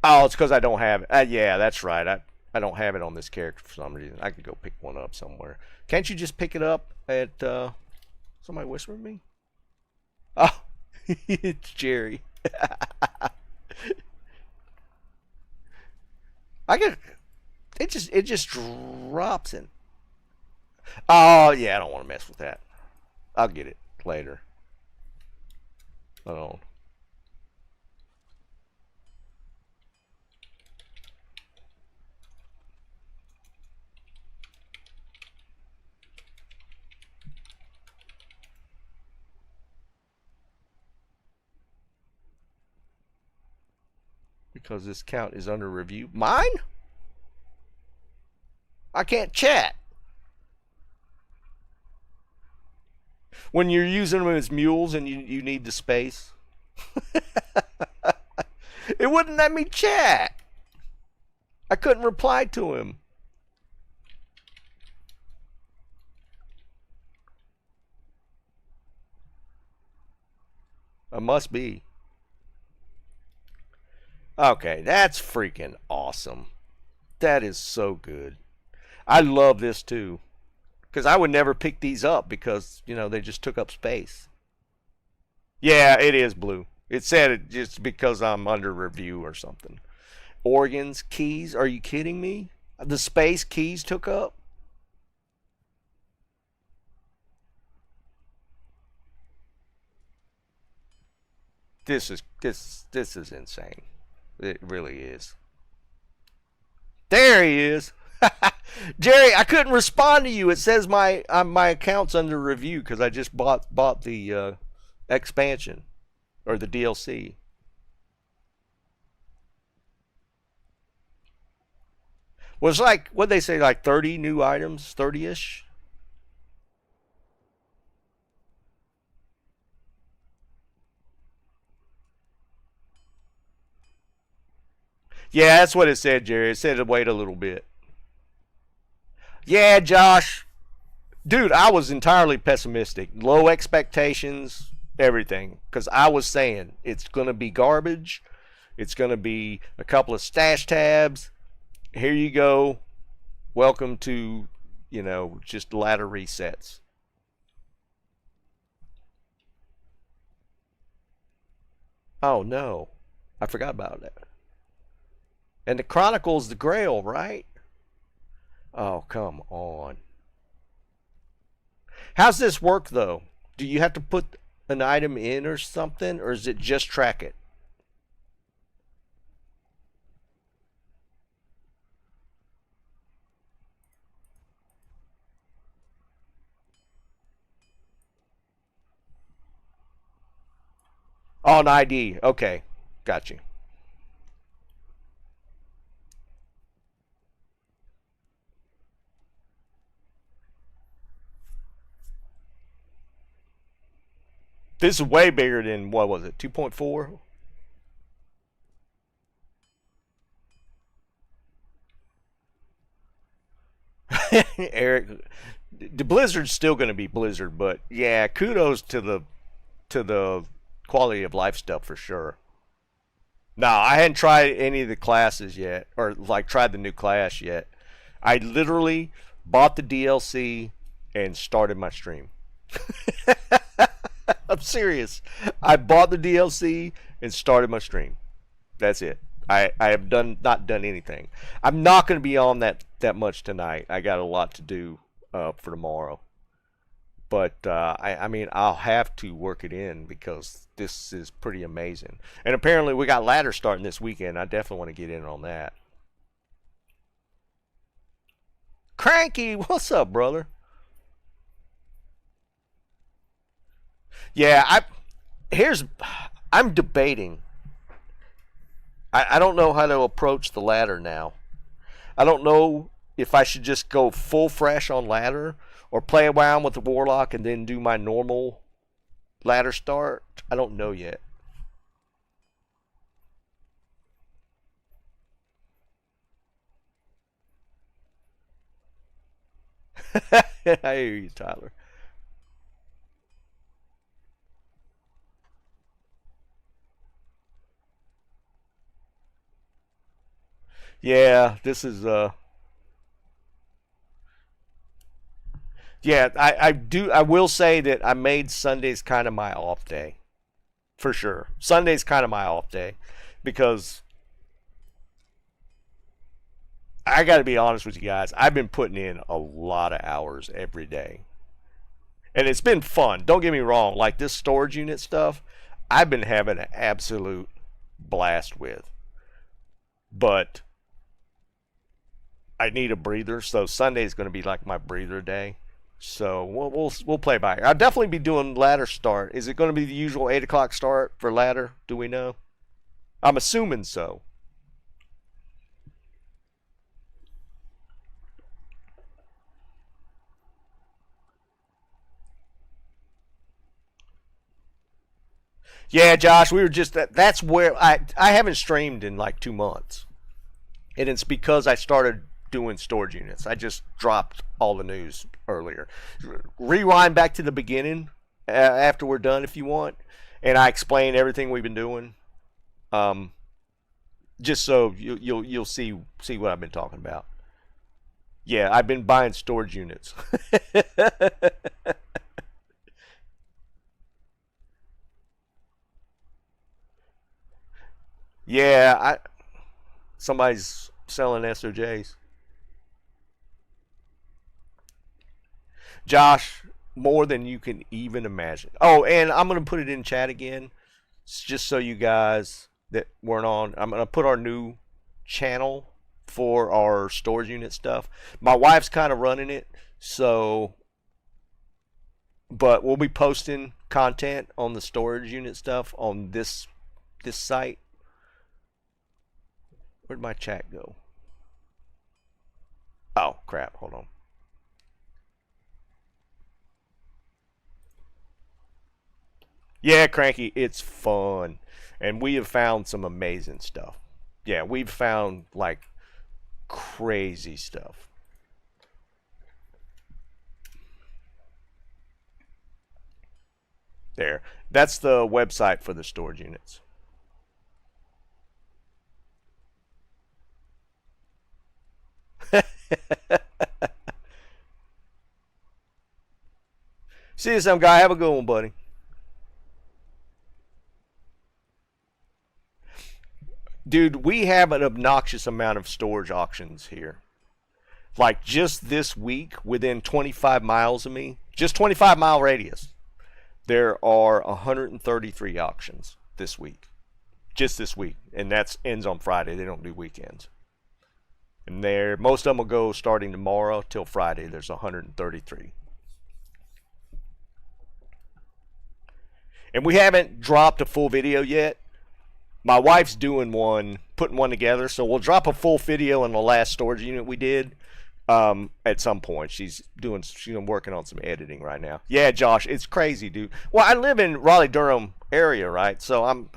Oh, it's because I don't have it. Yeah, that's right. I don't have it on this character for some reason. I could go pick one up somewhere. Can't you just pick it up at somebody whisper at me? Oh, it's Jerry. I get it just drops in. Oh yeah, I don't want to mess with that. I'll get it later. Oh, because this count is under review. Mine? I can't chat. When you're using them as mules and you need the space, it wouldn't let me chat. I couldn't reply to him. I must be. Okay, that's freaking awesome. That is so good. I love this too. Because I would never pick these up because, they just took up space. Yeah, it is blue. It said it just because I'm under review or something. Organs, keys, are you kidding me? The space keys took up? This is insane. It really is. There he is. Jerry, I couldn't respond to you. It says my account's under review because I just bought the expansion or the DLC. Was like what they say, like 30 new items, 30ish. Yeah, that's what it said, Jerry. It said to wait a little bit. Yeah, Josh, dude, I was entirely pessimistic. Low expectations, everything. Because I was saying it's going to be garbage. It's going to be a couple of stash tabs. Here you go. Welcome to, just ladder resets. Oh, no. I forgot about that. And the Chronicle's the Grail, right? Oh, come on. How's this work, though? Do you have to put an item in or something, or is it just track it? Oh, an ID. Okay. Got you. This is way bigger than, what was it, 2.4? Eric, the Blizzard's still going to be Blizzard, but yeah, kudos to the quality of life stuff for sure. No, I hadn't tried any of the classes yet, or like tried the new class yet. I literally bought the DLC and started my stream. I'm serious. I bought the DLC and started my stream. That's it. I have not done anything. I'm not going to be on that much tonight. I got a lot to do for tomorrow. But I mean, I'll have to work it in because this is pretty amazing. And apparently, we got ladder starting this weekend. I definitely want to get in on that. Cranky, what's up, brother? Yeah, I'm debating. I don't know how to approach the ladder now. I don't know if I should just go full fresh on ladder or play around with the warlock and then do my normal ladder start. I don't know yet. I hear you, Tyler. Yeah, this is yeah, I will say that I made Sundays kind of my off day. For sure. Sunday's kind of my off day because I got to be honest with you guys. I've been putting in a lot of hours every day. And it's been fun. Don't get me wrong. Like this storage unit stuff, I've been having an absolute blast with. But I need a breather, so Sunday's going to be like my breather day. So we'll play by ear. I'll definitely be doing ladder start. Is it going to be the usual 8 o'clock start for ladder? Do we know? I'm assuming so. Yeah, Josh, we were just that's where I haven't streamed in like 2 months, and it's because I started doing storage units. I just dropped all the news earlier. Rewind back to the beginning after we're done if you want, and I explain everything we've been doing. Um, just so you'll see what I've been talking about. Yeah, I've been buying storage units. Yeah, somebody's selling SOJs. Josh, more than you can even imagine. Oh, and I'm gonna put it in chat again, just so you guys that weren't on. I'm gonna put our new channel for our storage unit stuff. My wife's kind of running it, so but we'll be posting content on the storage unit stuff on this site. Where'd my chat go? Oh crap! Hold on. Yeah, Cranky, it's fun. And we have found some amazing stuff. Yeah, we've found like crazy stuff. There. That's the website for the storage units. See you some guy. Have a good one, buddy. Dude, we have an obnoxious amount of storage auctions here. Like just this week, within 25 miles of me, just 25-mile radius, there are 133 auctions this week. Just this week. And that ends on Friday. They don't do weekends. And there, most of them will go starting tomorrow till Friday. There's 133. And we haven't dropped a full video yet. My wife's doing one, putting one together, so we'll drop a full video on the last storage unit we did at some point. She's working on some editing right now. Yeah, Josh, it's crazy, dude. Well, I live in Raleigh-Durham area, right? So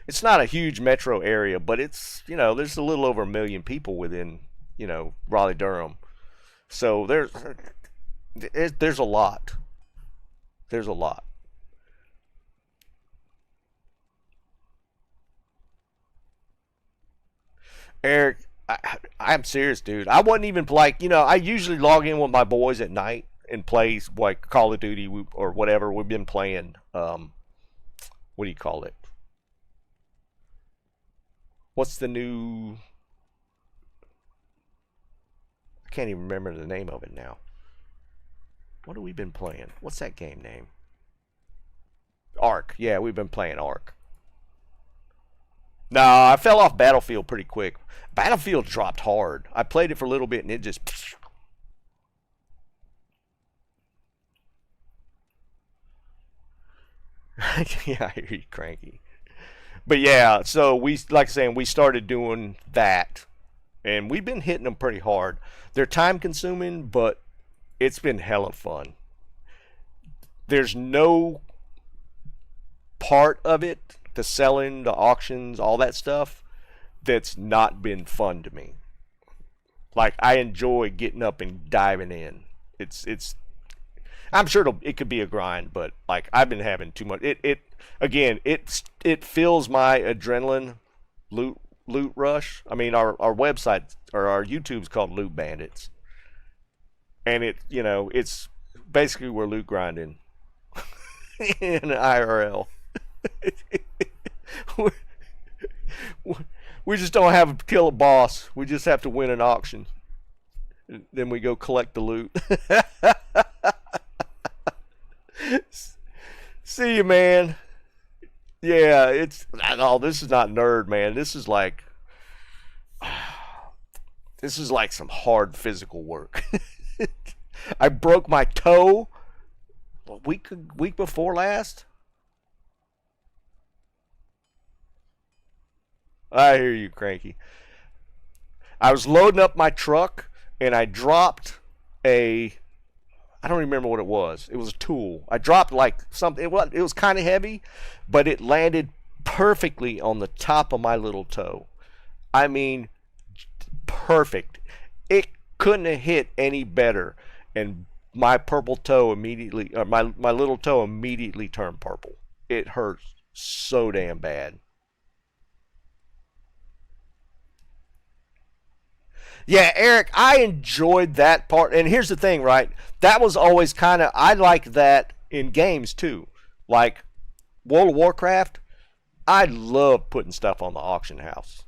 it's not a huge metro area, but it's, there's a little over 1 million people within, Raleigh-Durham. So there's a lot. There's a lot. Eric, I'm serious, dude. I wasn't even like, I usually log in with my boys at night and play like Call of Duty or whatever we've been playing. What do you call it? What's the new? I can't even remember the name of it now. What have we been playing? What's that game name? Ark. Yeah, we've been playing Ark. No, I fell off Battlefield pretty quick. Battlefield dropped hard. I played it for a little bit and it just. Yeah, I hear you, cranky. But yeah, so like I saying, we started doing that, and we've been hitting them pretty hard. They're time consuming, but it's been hella fun. There's no part of it, the selling, the auctions, all that stuff, that's not been fun to me. Like I enjoy getting up and diving in. It's I'm sure it could be a grind, but like I've been having too much. It again, it fills my adrenaline loot loot rush. I mean, our website or our YouTube's called Loot Bandits, and it's basically we're loot grinding in IRL. We just don't have to kill a boss. We just have to win an auction. Then we go collect the loot. See you, man. Yeah, this is not nerd, man. This is like some hard physical work. I broke my toe a week before last. I hear you, cranky. I was loading up my truck and I dropped a I don't remember what it was. It was a tool. I dropped like something. It was kind of heavy, but it landed perfectly on the top of my little toe. I mean, perfect. It couldn't have hit any better, and my purple toe immediately, or my little toe immediately turned purple. It hurts so damn bad. Yeah, Eric, I enjoyed that part. And here's the thing, right? That was always kind of, I like that in games too. Like World of Warcraft, I love putting stuff on the auction house.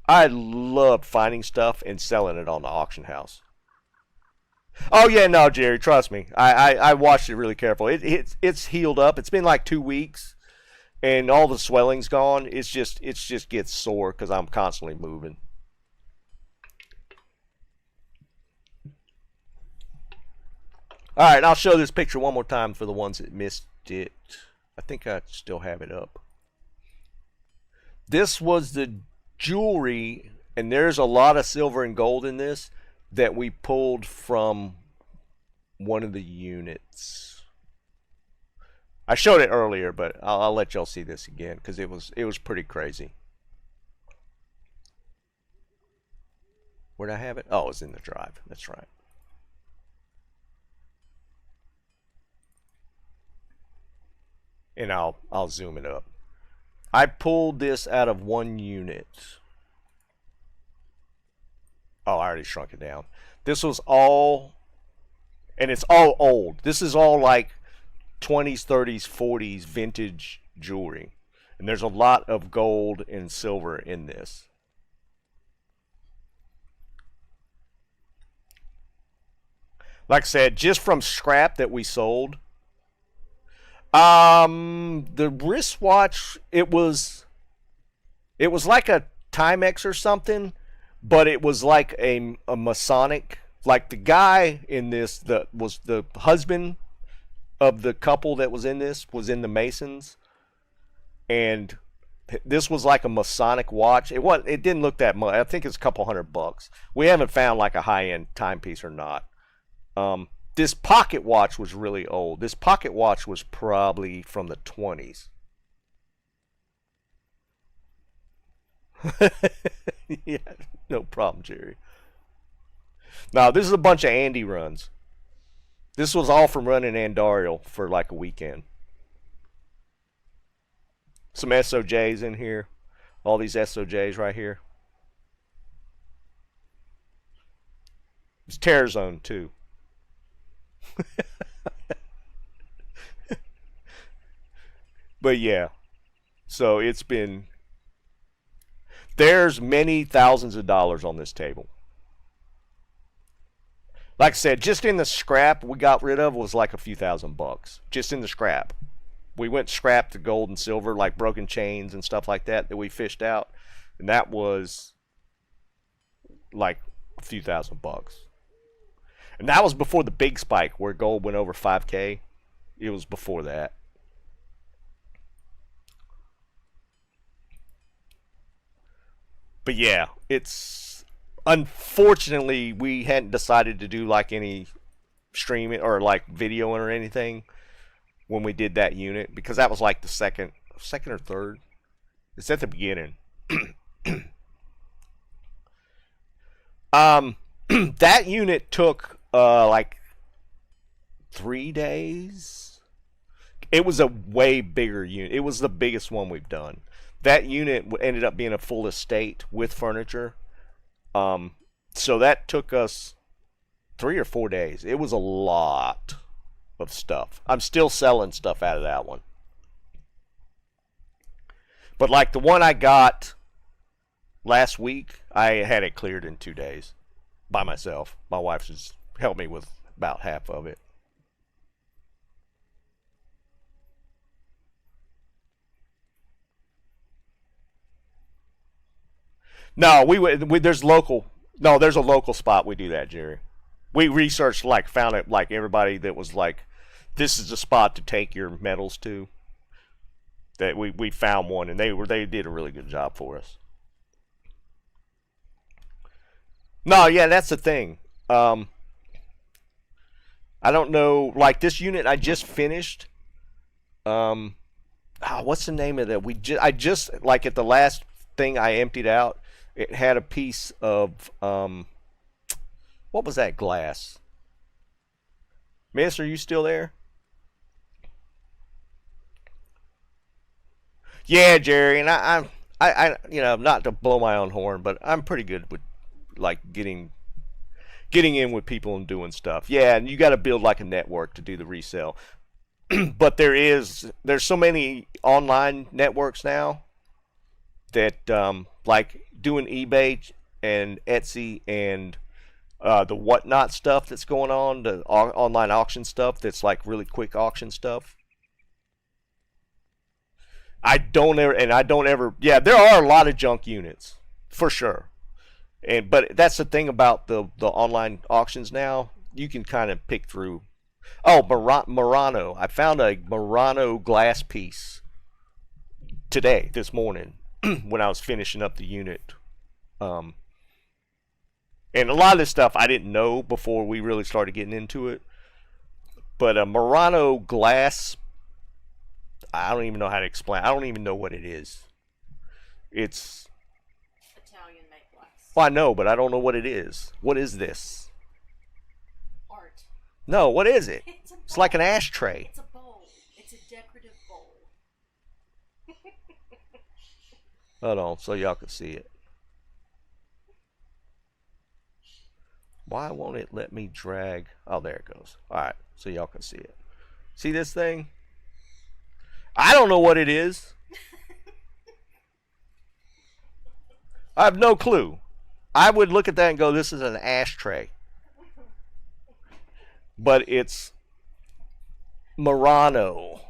I love finding stuff and selling it on the auction house. Oh, yeah, no, Jerry, trust me. I watched it really carefully. It's healed up. It's been like 2 weeks and all the swelling's gone. It's just gets sore because I'm constantly moving. All right, I'll show this picture one more time for the ones that missed it. I think I still have it up. This was the jewelry, and there's a lot of silver and gold in this that we pulled from one of the units. I showed it earlier, but I'll let y'all see this again because it was pretty crazy. Where'd I have it? Oh, it was in the drive. That's right. And I'll zoom it up. I pulled this out of one unit. Oh, I already shrunk it down. This was all, and it's all old. This is all like 20s, 30s, 40s vintage jewelry. And there's a lot of gold and silver in this. Like I said, just from scrap that we sold. The wristwatch, it was like a Timex or something, but it was like a Masonic. Like the guy in this that was the husband of the couple that was in this was in the Masons, and this was like a Masonic watch. It didn't look that much. I think it's a couple $100. We haven't found like a high end timepiece or not. This pocket watch was really old. This pocket watch was probably from the 20s. Yeah, no problem, Jerry. Now this is a bunch of Andy runs. This was all from running Andariel for like a weekend. Some SOJs in here. All these SOJs right here. It's Terror Zone too. But yeah. So it's been... There's many thousands of dollars on this table. Like I said, just in the scrap we got rid of was like a few $1,000. Just in the scrap. We went scrap to gold and silver, like broken chains and stuff like that we fished out. And that was like a few $1,000. And that was before the big spike where gold went over 5K. It was before that. But yeah, it's... Unfortunately, we hadn't decided to do like any streaming or like videoing or anything when we did that unit, because that was like the second or third. It's at the beginning. That unit took like 3 days. It was a way bigger unit. It was the biggest one we've done. That unit ended up being a full estate with furniture. So that took us 3 or 4 days. It was a lot of stuff. I'm still selling stuff out of that one. But like the one I got last week, I had it cleared in 2 days by myself. My wife just helped me with about half of it. No, there's local. No, there's a local spot we do that, Jerry. We researched, like, found it, like, everybody that was like, this is the spot to take your metals to. That we found one, and they did a really good job for us. No, yeah, that's the thing. I don't know, like this unit I just finished. What's the name of that? I just like at the last thing I emptied out, it had a piece of what was that glass? Miss, are you still there? Yeah, Jerry, and I you know, not to blow my own horn, but I'm pretty good with like getting in with people and doing stuff. Yeah, and you got to build like a network to do the resale. But there's so many online networks now that like doing eBay and Etsy and the whatnot stuff that's going on, the online auction stuff that's like really quick auction stuff. I don't ever. Yeah, there are a lot of junk units for sure. But that's the thing about the online auctions now. You can kind of pick through. Oh, Murano. I found a Murano glass piece this morning, when I was finishing up the unit. And a lot of this stuff I didn't know before we really started getting into it. But a Murano glass, I don't even know how to explain. I don't even know what it is. It's Italian make glass. Well, I know, but I don't know what it is. What is this? Art. No, what is it? It's Like an ashtray. It's a bowl. It's a decorative bowl. Hold on, so y'all can see it. Why won't it let me drag? Oh, there it goes. Alright, so y'all can see it. See this thing? I don't know what it is. I have no clue. I would look at that and go, this is an ashtray. But it's Murano.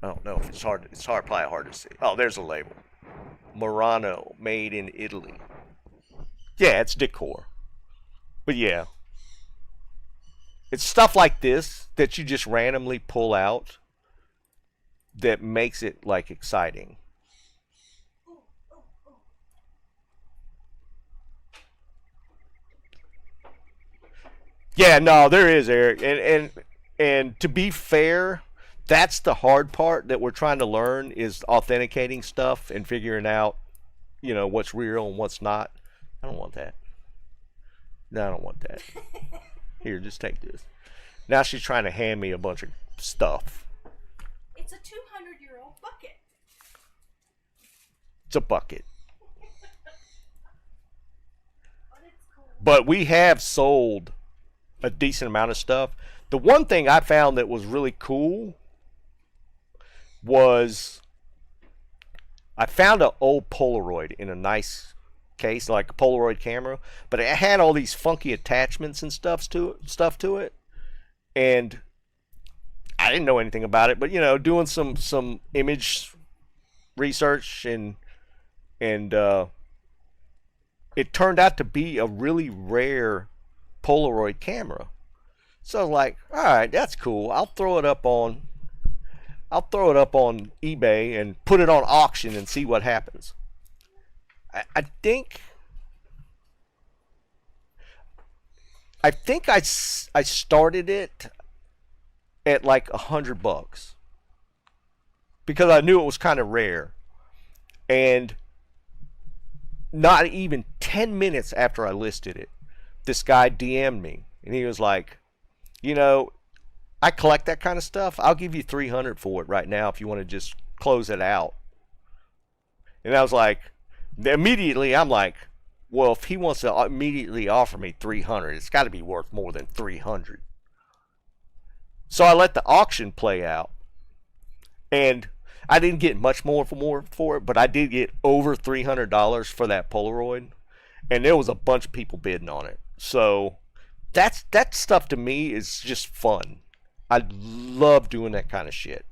I don't know if it's hard. It's probably hard to see. Oh, there's a label. Murano, made in Italy. Yeah, it's decor. But yeah. It's stuff like this that you just randomly pull out that makes it like exciting. Yeah, no, there is, Eric. And to be fair, that's the hard part that we're trying to learn, is authenticating stuff and figuring out, what's real and what's not. I don't want that. No, I don't want that. Here, just take this. Now she's trying to hand me a bunch of stuff. It's a 200-year-old bucket. It's a bucket. But it's cool. But we have sold a decent amount of stuff. The one thing I found that was really cool was I found an old Polaroid in a nice case, like a Polaroid camera, but it had all these funky attachments and stuff to it. And I didn't know anything about it, but you know, doing some image research and it turned out to be a really rare Polaroid camera. So I was like, all right, that's cool. I'll throw it up on eBay and put it on auction and see what happens. I think I started it at like $100 because I knew it was kind of rare, and not even 10 minutes after I listed it, this guy DM'd me and he was like, you know, I collect that kind of stuff. I'll give you $300 for it right now if you want to just close it out. And I was like, immediately I'm like, well, if he wants to immediately offer me $300, it's got to be worth more than $300. So I let the auction play out, and I didn't get much more for it, but I did get over $300 for that Polaroid, and there was a bunch of people bidding on it. So that stuff to me is just fun. I love doing that kind of shit.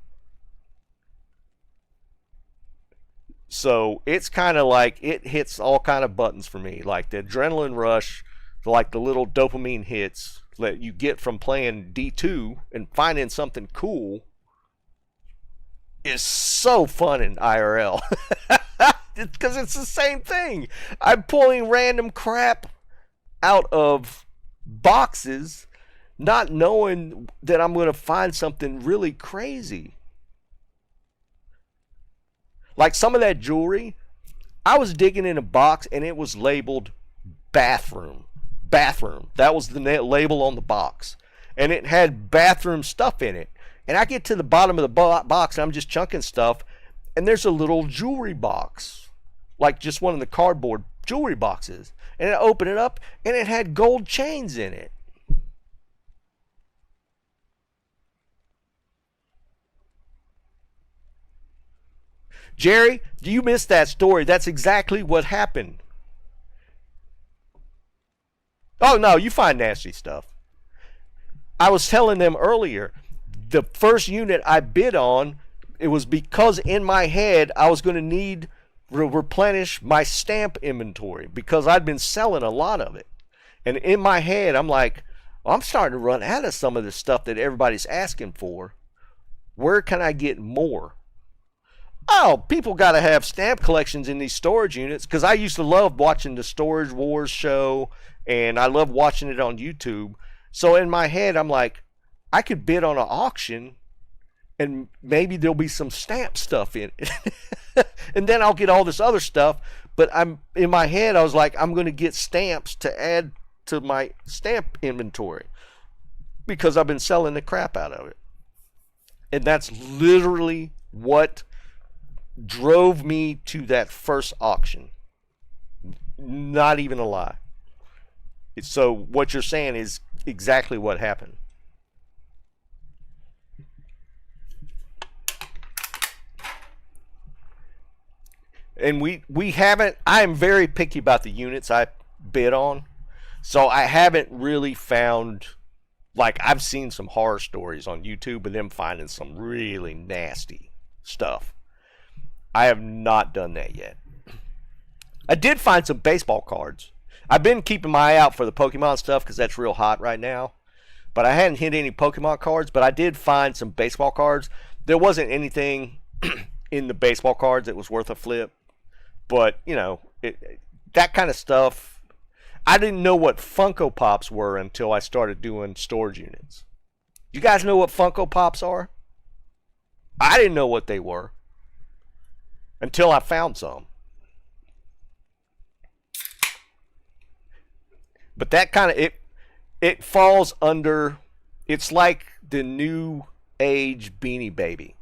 So it's kind of like it hits all kind of buttons for me, like the adrenaline rush, like the little dopamine hits that you get from playing D2 and finding something cool is so fun in IRL. Because it's the same thing. I'm pulling random crap out of boxes, not knowing that I'm going to find something really crazy. Like some of that jewelry, I was digging in a box and it was labeled bathroom. Bathroom. That was the label on the box. And it had bathroom stuff in it. And I get to the bottom of the box and I'm just chunking stuff, and there's a little jewelry box. Like just one of the cardboard jewelry boxes. And I open it up and it had gold chains in it. Jerry, you missed that story. That's exactly what happened. Oh, no, you find nasty stuff. I was telling them earlier, the first unit I bid on, it was because in my head I was going to need to replenish my stamp inventory because I'd been selling a lot of it. And in my head, I'm like, well, I'm starting to run out of some of the stuff that everybody's asking for. Where can I get more? Oh, people got to have stamp collections in these storage units, because I used to love watching the Storage Wars show, and I love watching it on YouTube. So in my head, I'm like, I could bid on an auction, and maybe there'll be some stamp stuff in it. And then I'll get all this other stuff, but I'm in my head, I was like, I'm going to get stamps to add to my stamp inventory, because I've been selling the crap out of it. And that's literally what drove me to that first auction. Not even a lie. So what you're saying is exactly what happened. And we haven't, I'm very picky about the units I bid on. So I haven't really found, like, I've seen some horror stories on YouTube of them finding some really nasty stuff. I have not done that yet. I did find some baseball cards. I've been keeping my eye out for the Pokemon stuff because that's real hot right now. But I hadn't hit any Pokemon cards, but I did find some baseball cards. There wasn't anything in the baseball cards that was worth a flip. But, you know, that kind of stuff. I didn't know what Funko Pops were until I started doing storage units. You guys know what Funko Pops are? I didn't know what they were until I found some. But that kind of it falls under. It's like the new age Beanie Baby.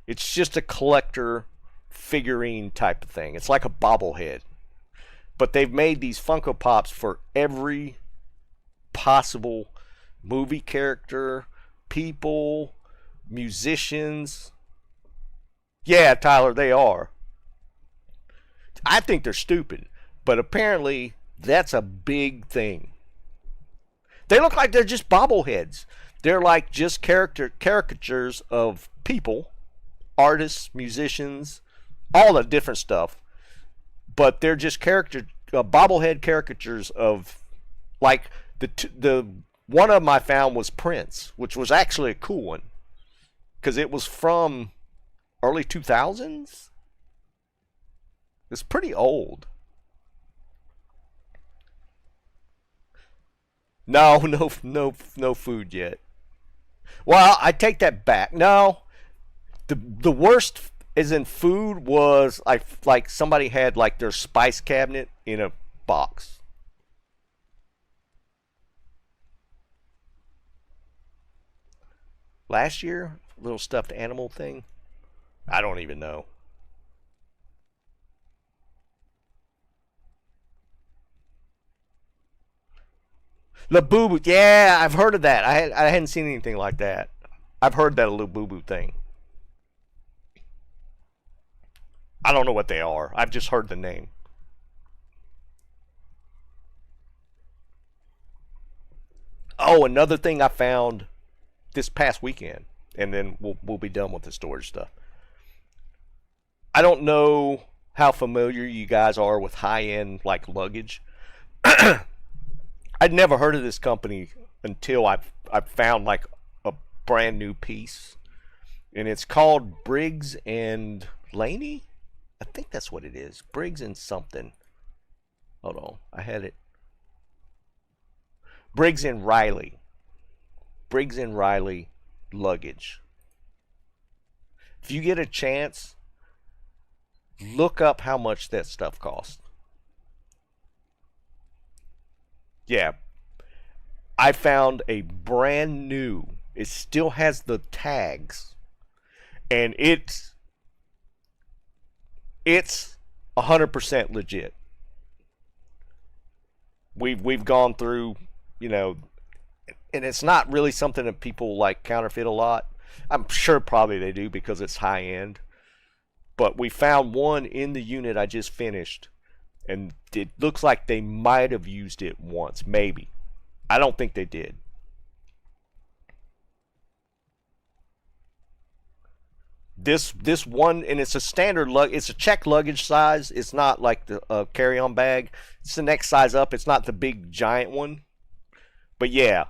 It's just a collector figurine type of thing. It's like a bobblehead. But they've made these Funko Pops for every possible movie character, people, musicians. Yeah, Tyler, they are. I think they're stupid, but apparently that's a big thing. They look like they're just bobbleheads. They're like just caricatures of people, artists, musicians, all the different stuff. But they're just bobblehead caricatures of, like, the one of them I found was Prince, which was actually a cool one because it was from early 2000s. It's pretty old. No food yet. Well, I take that back. No, the worst is in food was like somebody had like their spice cabinet in a box. Last year, little stuffed animal thing. I don't even know. Labubu, yeah, I've heard of that. I hadn't seen anything like that. I've heard that Labubu thing. I don't know what they are. I've just heard the name. Oh, another thing I found this past weekend, and then we'll be done with the storage stuff. I don't know how familiar you guys are with high-end like luggage. I'd never heard of this company until I found like a brand new piece, and it's called Briggs and Laney. I think that's what it is. Briggs and something. Hold on, I had it. Briggs and Riley. Briggs and Riley luggage. If you get a chance, look up how much that stuff costs. Yeah, I found a brand new. It still has the tags, and it's 100% legit. We've gone through, and it's not really something that people like counterfeit a lot. I'm sure probably they do because it's high end. But we found one in the unit I just finished, and it looks like they might have used it once, maybe. I don't think they did. This one, and it's a standard it's a check luggage size. It's not like the carry-on bag. It's the next size up. It's not the big giant one. But yeah,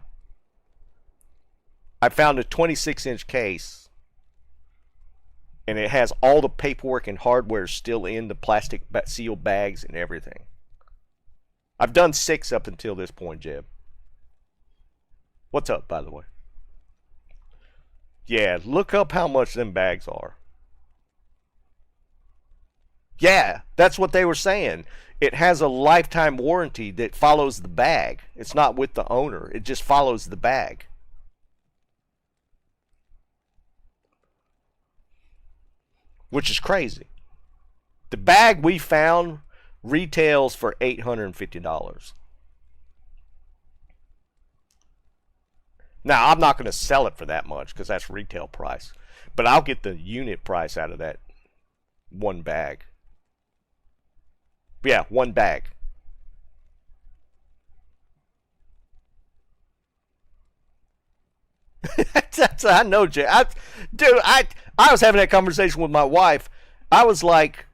I found a 26-inch case, and it has all the paperwork and hardware still in the plastic sealed bags and everything. I've done 6 up until this point, Jeb. What's up, by the way? Yeah, look up how much them bags are. Yeah, that's what they were saying. It has a lifetime warranty that follows the bag. It's not with the owner. It just follows the bag. Which is crazy. The bag we found retails for $850. Now, I'm not going to sell it for that much because that's retail price. But I'll get the unit price out of that one bag. Yeah, one bag. I know, Jay. Dude, I was having that conversation with my wife. I was like,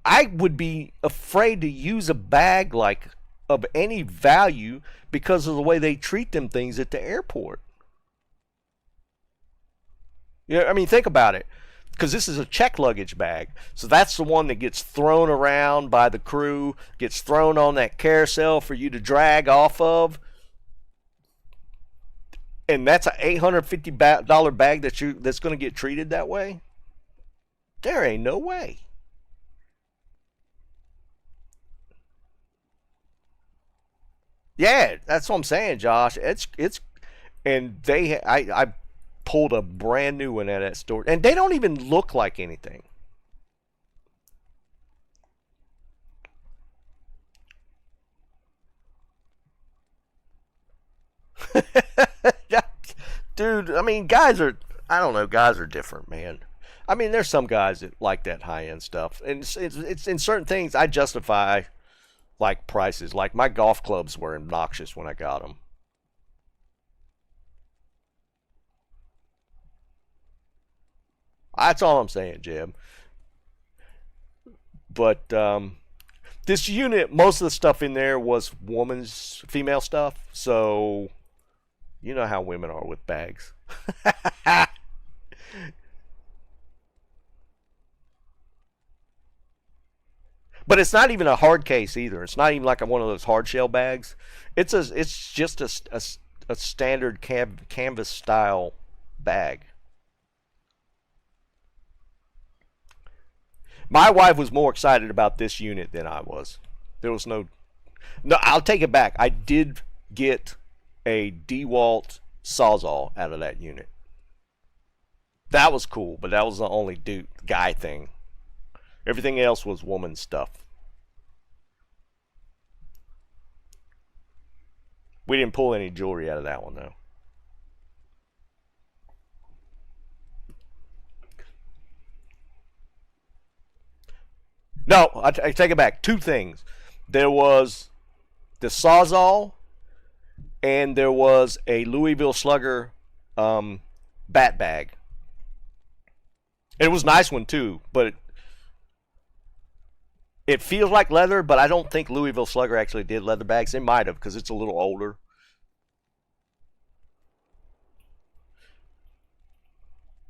I would be afraid to use a bag like of any value because of the way they treat them things at the airport. Yeah, I mean, think about it. Because this is a check luggage bag. So that's the one that gets thrown around by the crew, gets thrown on that carousel for you to drag off of. And that's an $850 bag that's going to get treated that way? There ain't no way. Yeah, that's what I'm saying, Josh. It's and I pulled a brand new one at that store, and they don't even look like anything. Yeah, dude. I mean, guys are. I don't know. Guys are different, man. I mean, there's some guys that like that high end stuff, and it's in certain things I justify like prices. Like my golf clubs were obnoxious when I got them. That's all I'm saying, Jim. But this unit, most of the stuff in there was woman's female stuff. So you know how women are with bags. But it's not even a hard case either. It's not even like one of those hard shell bags. It's just a standard canvas style bag. My wife was more excited about this unit than I was. There was no. I'll take it back. I did get a DeWalt Sawzall out of that unit. That was cool, but that was the only dude guy thing. Everything else was woman stuff. We didn't pull any jewelry out of that one though. No, I take it back. Two things. There was the Sawzall, and there was a Louisville Slugger bat bag. It was a nice one too, but it feels like leather, but I don't think Louisville Slugger actually did leather bags. They might have because it's a little older.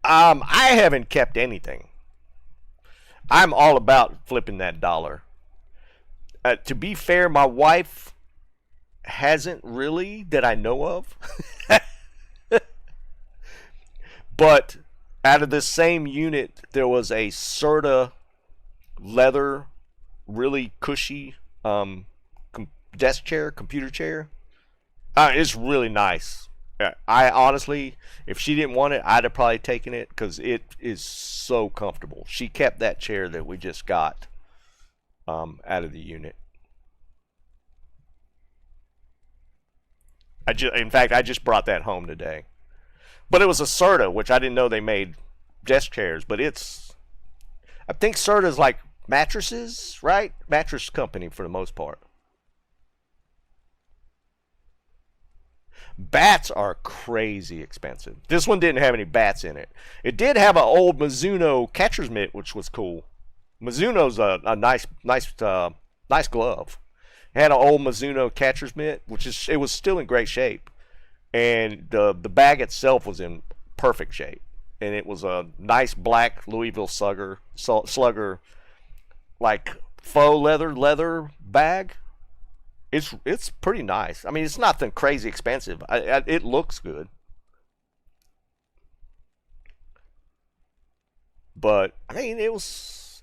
I haven't kept anything. I'm all about flipping that dollar. To be fair, my wife hasn't really that I know of. But out of this same unit, there was a Serta leather, really cushy desk chair, computer chair. It's really nice. I honestly, if she didn't want it, I'd have probably taken it because it is so comfortable. She kept that chair that we just got out of the unit. In fact, I just brought that home today. But it was a Serta, which I didn't know they made desk chairs. But I think Serta's like mattresses, right? Mattress company for the most part. Bats are crazy expensive. This one didn't have any bats in it. It did have an old Mizuno catcher's mitt, which was cool. Mizuno's a nice glove. It had an old Mizuno catcher's mitt, it was still in great shape, and the bag itself was in perfect shape, and it was a nice black Louisville Slugger, like faux leather bag. It's pretty nice. I mean, it's nothing crazy expensive. It looks good, but I mean, it's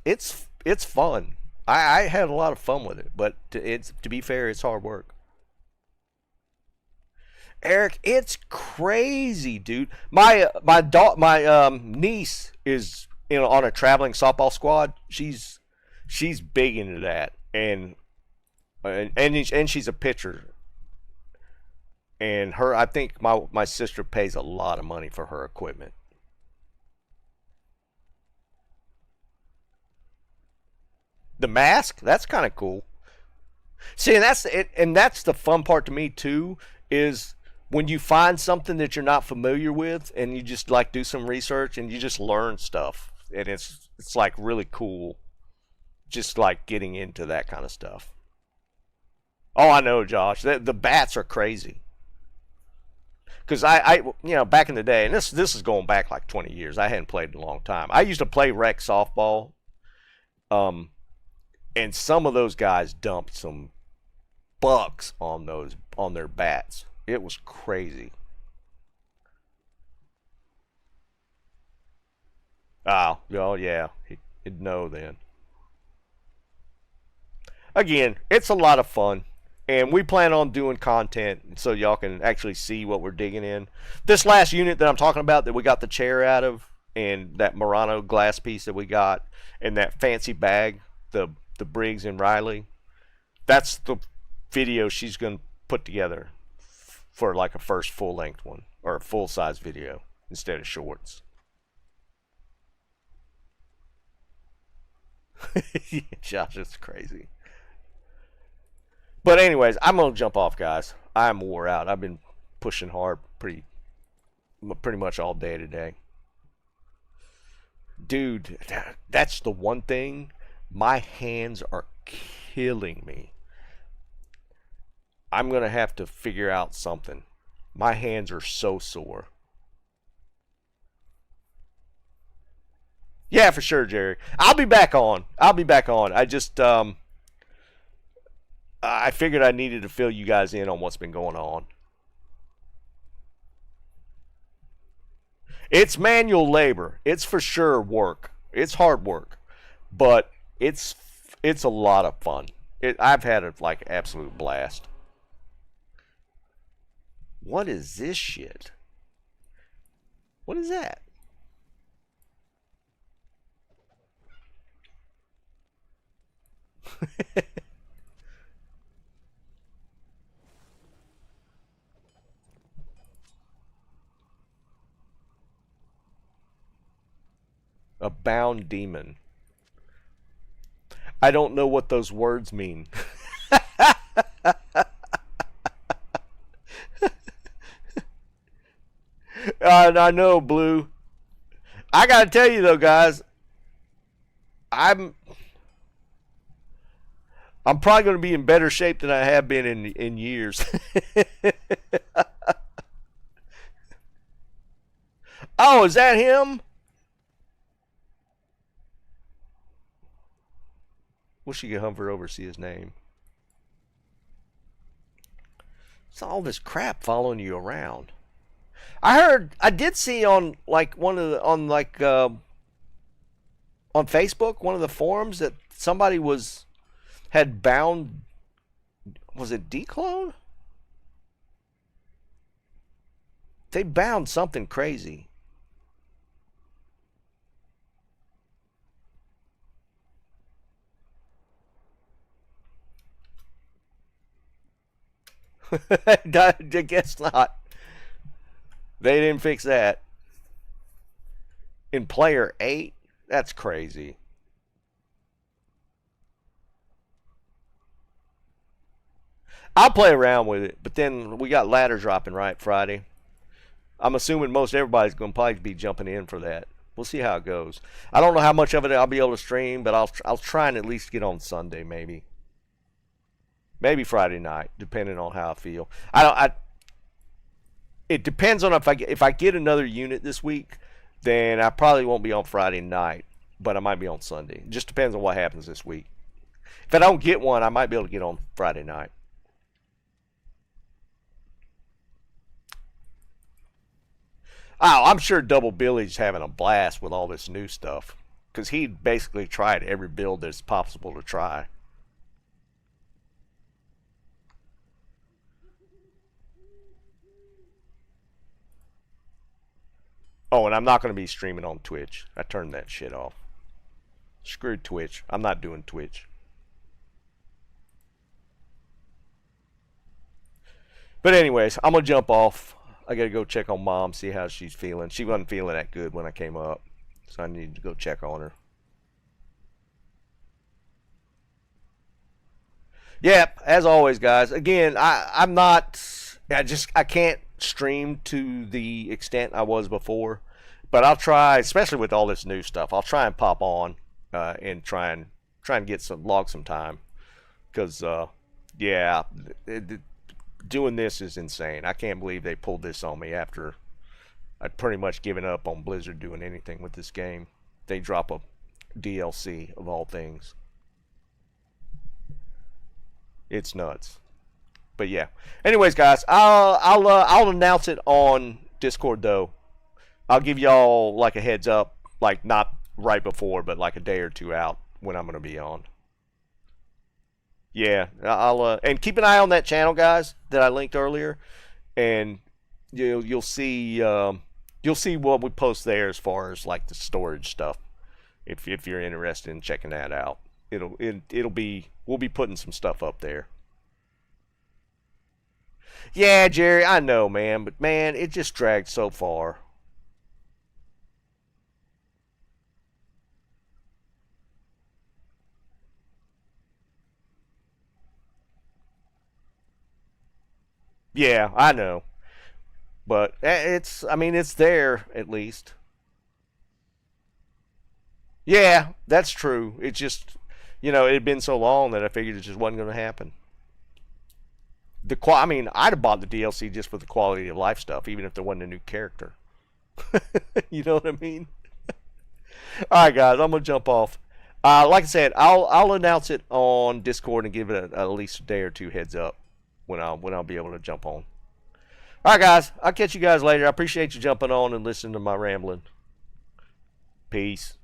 fun. I had a lot of fun with it, but to be fair, it's hard work. Eric, it's crazy, dude. My niece is on a traveling softball squad. She's big into that, and she's a pitcher. And I think my sister pays a lot of money for her equipment. The mask, that's kind of cool. See, and that's it, and that's the fun part to me too. Is when you find something that you're not familiar with, and you just like do some research, and you just learn stuff, and it's like really cool. Just like getting into that kind of stuff. Oh, I know, Josh. The bats are crazy. Because back in the day, and this is going back like 20 years. I hadn't played in a long time. I used to play rec softball, um, and some of those guys dumped some bucks on their bats. It was crazy. Oh yeah, he'd know then. Again, it's a lot of fun. And we plan on doing content so y'all can actually see what we're digging in. This last unit that I'm talking about that we got the chair out of, and that Murano glass piece that we got, and that fancy bag, the Briggs and Riley, that's the video she's going to put together for like a first full-length one, or a full-size video instead of shorts. Josh is crazy. But anyways, I'm going to jump off, guys. I'm wore out. I've been pushing hard pretty much all day today. Dude, that's the one thing. My hands are killing me. I'm going to have to figure out something. My hands are so sore. Yeah, for sure, Jerry. I'll be back on. I just, I figured I needed to fill you guys in on what's been going on. It's manual labor. It's for sure work. It's hard work, but it's a lot of fun. I've had a like absolute blast. What is this shit? What is that? A bound demon. I don't know what those words mean. I know, Blue. I gotta tell you though, guys, I'm probably gonna be in better shape than I have been in years. Oh, is that him? Wish you could hover over, see his name. It's all this crap following you around. I did see on like on Facebook, one of the forums, that somebody had bound, was it Declone? They bound something crazy. I guess not. They didn't fix that. In player 8? That's crazy. I'll play around with it, but then we got ladder dropping right Friday. I'm assuming most everybody's going to probably be jumping in for that. We'll see how it goes. I don't know how much of it I'll be able to stream, but I'll try and at least get on Sunday, maybe. Maybe Friday night, depending on how I feel. It depends on if I get another unit this week, then I probably won't be on Friday night, but I might be on Sunday. It just depends on what happens this week. If I don't get one, I might be able to get on Friday night. Oh, I'm sure Double Billy's having a blast with all this new stuff, because he basically tried every build that's possible to try. Oh, and I'm not going to be streaming on Twitch. I turned that shit off. Screw Twitch. I'm not doing Twitch. But anyways, I'm going to jump off. I got to go check on Mom, see how she's feeling. She wasn't feeling that good when I came up, so I need to go check on her. Yeah, as always, guys. Again, I'm not... I can't stream to the extent I was before, but I'll try, especially with all this new stuff. I'll try and pop on and try and get log some time, because yeah, doing this is insane. I can't believe they pulled this on me after I'd pretty much given up on Blizzard doing anything with this game. They drop a DLC of all things. It's nuts. But yeah. Anyways, guys, I'll announce it on Discord though. I'll give y'all like a heads up, like not right before, but like a day or two out when I'm gonna be on. Yeah, I'll and keep an eye on that channel, guys, that I linked earlier, and you'll see what we post there as far as like the storage stuff. If you're interested in checking that out, it'll be we'll be putting some stuff up there. Yeah, Jerry, I know, man, but man, it just dragged so far. Yeah, I know, but it's I mean it's there at least. Yeah, that's true. It just it had been so long that I figured it just wasn't going to happen. I mean, I'd have bought the DLC just for the quality of life stuff, even if there wasn't a new character. You know what I mean? All right, guys, I'm gonna jump off. Like I said, I'll announce it on Discord and give it at least a day or two heads up when I'll be able to jump on. All right, guys, I'll catch you guys later. I appreciate you jumping on and listening to my rambling. Peace.